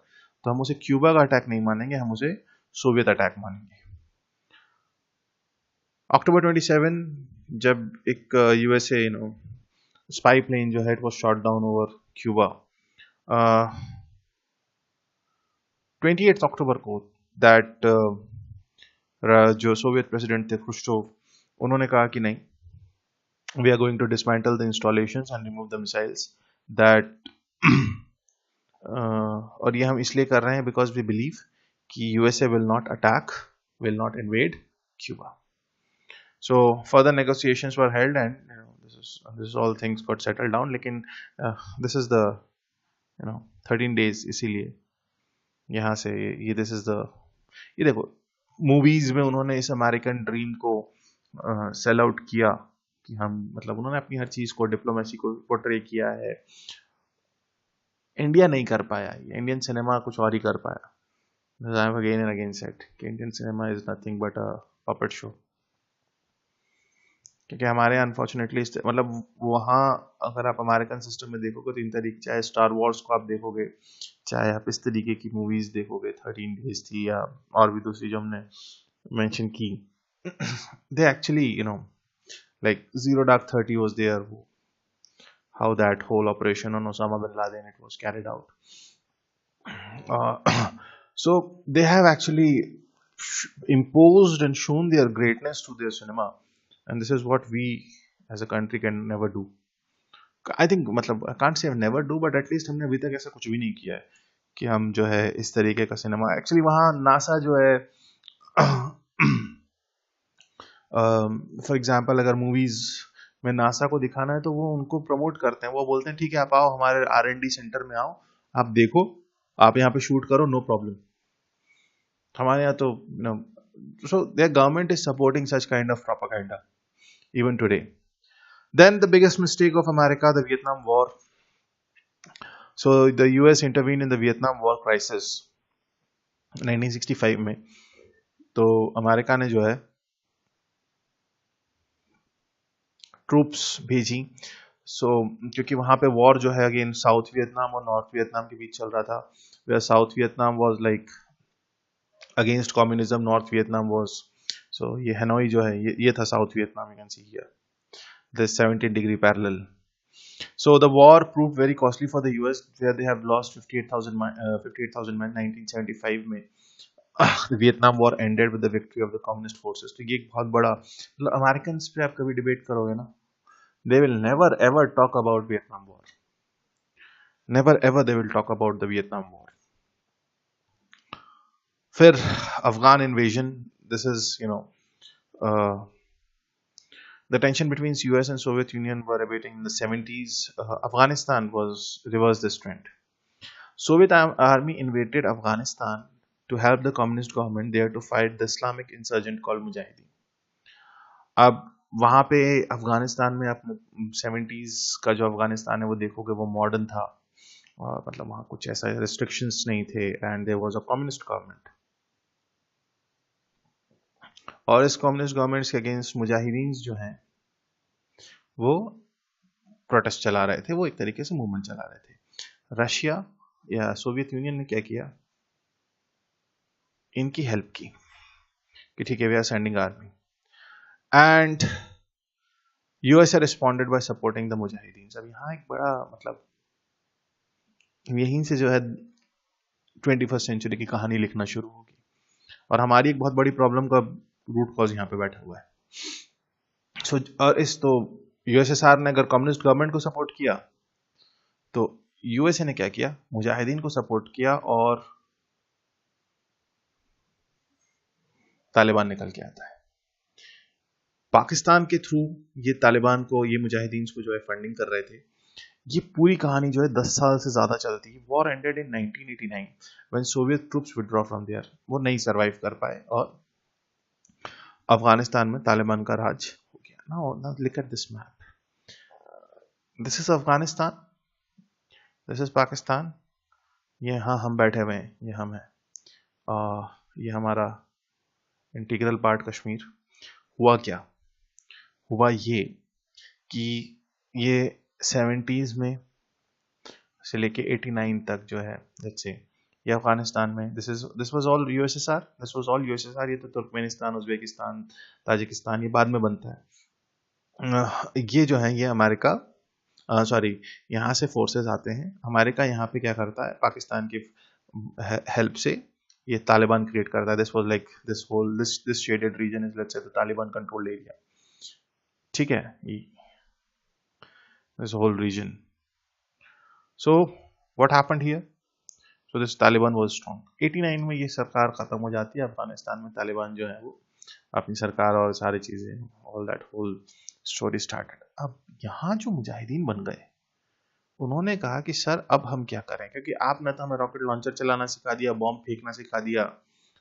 तो हम उसे क्यूबा का अटैक नहीं मानेंगे, हम उसे सोवियत अटैक मानेंगे। अक्टूबर 27, जब एक यूएसए स्पाई प्लेन जो है, it was shot down over Cuba. 28 अक्टूबर को दैट जो सोवियत प्रेसिडेंट थे ख्रुश्चोव, उन्होंने कहा कि नहीं, we are going to dismantle the installations and remove the missiles that और ये हम इसलिए कर रहे हैं because we believe कि USA will not attack, will not invade Cuba. So further negotiations were held, and this is all things got settled down. लेकिन this is the 13 days, इसीलिए यहाँ से ये this is the, ये देखो movies में उन्होंने इस अमेरिकन ड्रीम को सेल आउट किया कि हम, मतलब उन्होंने अपनी हर चीज को, डिप्लोमेसी को पोर्ट्रे किया है। इंडिया नहीं कर पाया, इंडियन सिनेमा कुछ और ही कर पाया। I have again and again said कि Indian cinema is nothing but a puppet show, क्योंकि हमारे अनफॉर्चुनेटली मतलब वहाँ अगर आप अमेरिकन सिस्टम में देखोगे तो इन तरीके, चाहे स्टार वॉर्स को आप देखोगे, चाहे आप इस तरीके की मूवीज देखोगे, 13 डेज थी या और भी दूसरी जो हमने मेंशन की, they actually like Zero Dark 30 was there, how that whole operation on Osama bin Laden it was carried out. So they have actually imposed and shown their greatness to their cinema, and this is what we as a country can never do. I think, मतलब I can't say never do, but at least हमने अभी तक ऐसा कुछ भी नहीं किया है कि हम जो है इस तरीके का सिनेमा, एक्चुअली वहाँ नासा जो है फॉर एग्जाम्पल अगर मूवीज में नासा को दिखाना है तो वो उनको प्रमोट करते हैं, वो बोलते हैं ठीक है आप आओ हमारे R&D सेंटर में आओ, आप देखो, आप यहाँ पे शूट करो, नो प्रॉब्लम। हमारे यहाँ तो so their government is supporting such kind of propaganda even today. Then the biggest mistake of America, the Vietnam War. So the US intervened in the Vietnam War crisis 1965 में। तो America ने जो है troops भेजी। क्योंकि वहां पे war जो है अगेन साउथ वियतनाम और नॉर्थ वियतनाम के बीच चल रहा था। Where South Vietnam was like against communism, North Vietnam was, so ये हनोई जो है ये था South Vietnam. You can see here this 17-degree parallel. So the war proved very costly for the US, where they have lost 58,000 men 1975 में। The Vietnam War ended with the victory of the communist forces. तो ये एक बहुत बड़ा, Americans पे आप कभी debate करोगे ना, they will never ever talk about Vietnam War. Never ever they will talk about the Vietnam War. फिर Afghan invasion. This is the tension between US and Soviet Union were abating in the 70s. Afghanistan was reversed this trend. Soviet army invaded Afghanistan to help the communist government there to fight the Islamic insurgent called Mujahideen. अब वहां पे अफगानिस्तान में आप 70s का जो अफगानिस्तान है वो देखोगे, वो मॉडर्न था और मतलब वहां कुछ ऐसा रिस्ट्रिक्शंस नहीं थे and there was a communist government. और इस कम्युनिस्ट गवर्नमेंट्स के अगेंस्ट मुजाहिदीन जो हैं वो प्रोटेस्ट चला रहे थे, वो एक तरीके से मूवमेंट चला रहे थे। रशिया या सोवियत यूनियन ने क्या किया, इनकी हेल्प की कि ठीक है we are sending army, and USA responded by supporting the मुजाहिदीन। अब यहाँ एक बड़ा मतलब यहीं से जो है 21st सेंचुरी की कहानी लिखना शुरू होगी और हमारी एक बहुत बड़ी प्रॉब्लम का रूट कॉज यहाँ पे बैठा हुआ है। सो और इस तो यूएसएसआर ने अगर कम्युनिस्ट गवर्नमेंट को सपोर्ट किया तो यूएसए ने क्या किया, मुजाहिदीन को सपोर्ट किया और तालिबान निकल के आता है। पाकिस्तान के थ्रू ये तालिबान को, ये मुजाहिदीन को जो है फंडिंग कर रहे थे। ये पूरी कहानी जो है 10 साल से ज्यादा चलती है। War ended in 1989 when Soviet troops withdraw from there. वो नहीं सरवाइव कर पाए और अफगानिस्तान में तालिबान का राज हो गया। Now look at this map, this is Afghanistan, this is Pakistan, ये हाँ हम बैठे हुए हैं, ये हम हैं, ये हमारा इंटीग्रल पार्ट कश्मीर। हुआ क्या, हुआ ये कि ये 70s में से लेके 89 तक जो है लेट्स से ये अफगानिस्तान में this was all USSR, this was all USSR. ये तो तुर्कमेनिस्तान, उज्बेकिस्तान, ताजिकिस्तान ये बाद में बनता है। ये जो है ये अमेरिका सॉरी यहाँ से फोर्सेस आते हैं। अमेरिका यहाँ पे क्या करता है, पाकिस्तान की हेल्प से ये तालिबान क्रिएट करता है। This was like this whole this shaded region is let's say the Taliban controlled area, ठीक है, this whole region. So what happened here, so this Taliban was strong. 89 में ये सरकार खत्म हो जाती है अफगानिस्तान में, तालिबान जो है वो अपनी सरकार और सारी चीजें, all that whole story started. अब यहाँ जो मुजाहिदीन बन गए, उन्होंने कहा कि सर अब हम क्या करें, क्योंकि आपने तो हमें रॉकेट लॉन्चर चलाना सिखा दिया, बॉम्ब फेंकना सिखा दिया,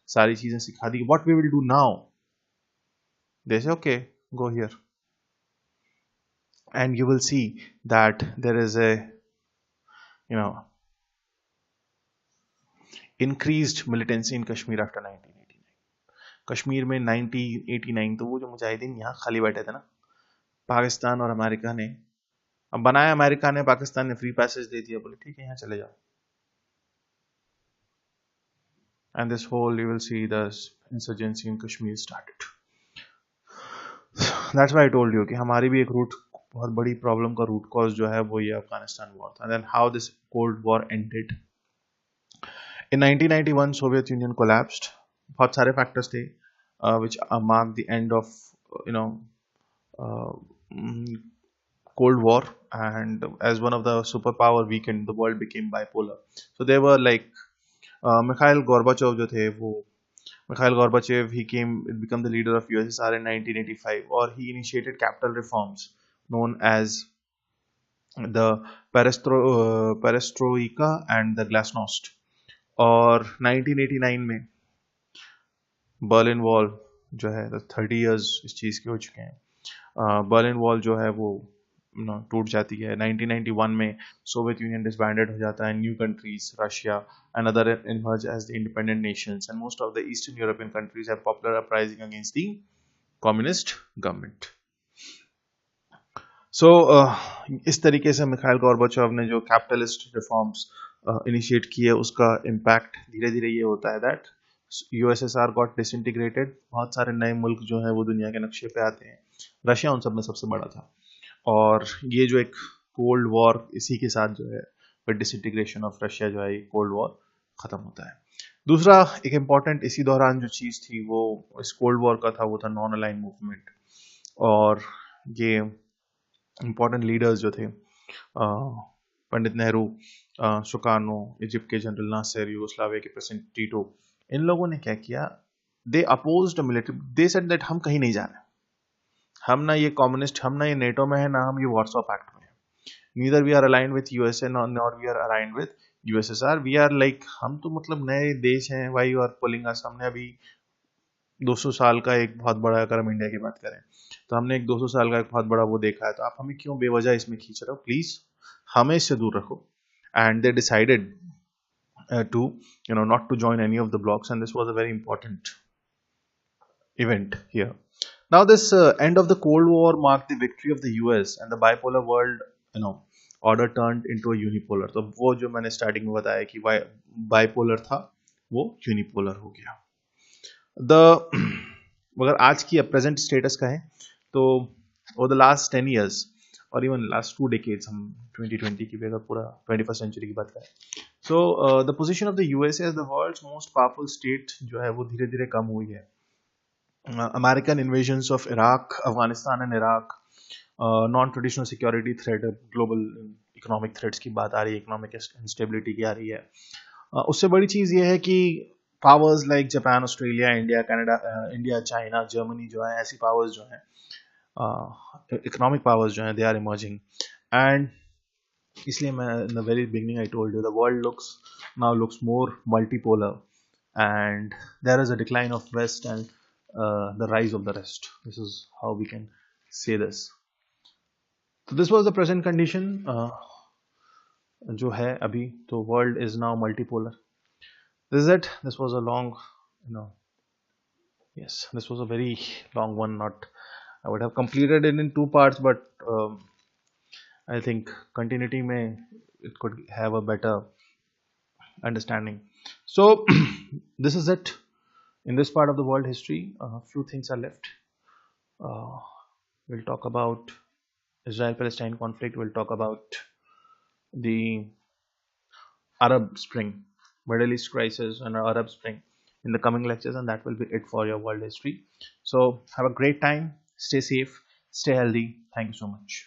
सारी चीजें सिखा दी, what we will do now. They say okay go here and you will see that there is a increased militancy in Kashmir after 1989. Kashmir में 1989 तो वो जो मुजाहिदीन यहाँ खाली बैठे थे ना, पाकिस्तान और अमेरिका ने अब बनाया, अमेरिका ने, पाकिस्तान ने फ्री पैसेज दे दिया, बोले ठीक है यहाँ चले जाओ। And this whole you will see the insurgency in Kashmir started. That's why I told you कि हमारी भी एक रूट, बहुत बड़ी प्रॉब्लम का रूट कॉज जो है वो ये अफगानिस्तान वॉर था। And then how this Cold War ended. In 1991 Soviet Union collapsed. बहुत सारे फैक्टर्स थे which marked the end of Cold War, and as one of the superpower weakened, the world became bipolar. So they were like Mikhail Gorbachev जो थे वो, Mikhail Gorbachev he became the leader of USSR in 1985, or he initiated capital reforms known as the perestroika and the glasnost. और 1989 में Berlin wall जो है 30 years इस चीज़ के हो चुके हैं। बर्लिन वॉल जो है वो टूट जाती है। 1991 में सोवियत यूनियन डिसबैंडेड हो जाता है। New countries Russia and other emerge as the independent nations and most of the eastern European countries have popular uprising against the communist government. So इस तरीके से मिखाइल गोर्बाचोव ने जो कैपिटलिस्ट रिफॉर्म्स इनिशिएट किए उसका इम्पैक्ट धीरे धीरे ये होता है दैट यूएसएसआर गॉट डिसइंटीग्रेटेड। बहुत सारे नए मुल्क जो हैं वो दुनिया के नक्शे पे आते हैं। रशिया उन सब में सबसे बड़ा था और ये जो एक कोल्ड वॉर इसी के साथ जो है विद डिसइंटीग्रेशन ऑफ रशिया जो है कोल्ड वॉर खत्म होता है। दूसरा एक इम्पॉर्टेंट इसी दौरान जो चीज़ थी वो इस कोल्ड वॉर का था वो था नॉन अलाइन मूवमेंट। और ये इम्पॉर्टेंट लीडर्स जो थे पंडित नेहरू, सुकार्नो, इजिप्ट के जनरल नासिर, यूगोस्लाविया के प्रेसिडेंट टीटो, इन लोगों ने क्या किया, they opposed military. They said that हम कहीं नहीं जा रहे, हम ना ये कम्युनिस्ट, हम ना ये नेटो में है, ना हम ये वार्सो पैक्ट में है। Neither we are aligned with USA nor we are aligned with USSR. We are like, हम तो मतलब नए देश हैं, why you are pulling us. हमने अभी 200 साल का एक बहुत बड़ा, अगर हम इंडिया की बात करें तो हमने एक 200 साल का एक बहुत बड़ा वो देखा है, तो आप हमें क्यों बेवजह इसमें खींच रहे हो, प्लीज हमें इससे दूर रखो। And they decided to not to join any of the blocks, and this was a very important event here. Now this end of the Cold War marked the victory of the US and the bipolar world order turned into a unipolar. तो वो जो मैंने starting में बताया कि bipolar था वो unipolar हो गया। अगर आज की प्रेजेंट स्टेटस का है तो ओवर द लास्ट 10 years और इवन लास्ट 2 decades, हम 2020 की भी अगर पूरा 21st सेंचुरी की बात करें, so the position of the USA as the world's most powerful state जो है वो धीरे धीरे कम हुई है। American invasions of Iraq, Afghanistan and Iraq, non traditional security threat, global economic threats की बात आ रही है, इकोनॉमिक इंस्टेबिलिटी की आ रही है। उससे बड़ी चीज़ ये है कि powers like Japan, Australia, India, Canada, India, China, Germany जो है, ऐसी पावर्स जो हैं, इकोनॉमिक पावर्स जो हैं, दे आर इमर्जिंग। एंड इसलिए मैं in the very beginning I told you the world now looks more multipolar, and there is a decline of west and the rise of the rest. This is how we can say this. So this was the present condition जो है अभी, तो world is now multipolar. This is it. This was a long, yes, this was a very long one. Not, I would have completed it in 2 parts, but I think continuity may, it could have a better understanding. So this is it in this part of the world history. A few things are left. We'll talk about Israel-Palestine conflict. We'll talk about the Arab Spring, Middle East crisis and Arab Spring in the coming lectures, and that will be it for your world history. So have a great time, stay safe, stay healthy. Thank you so much.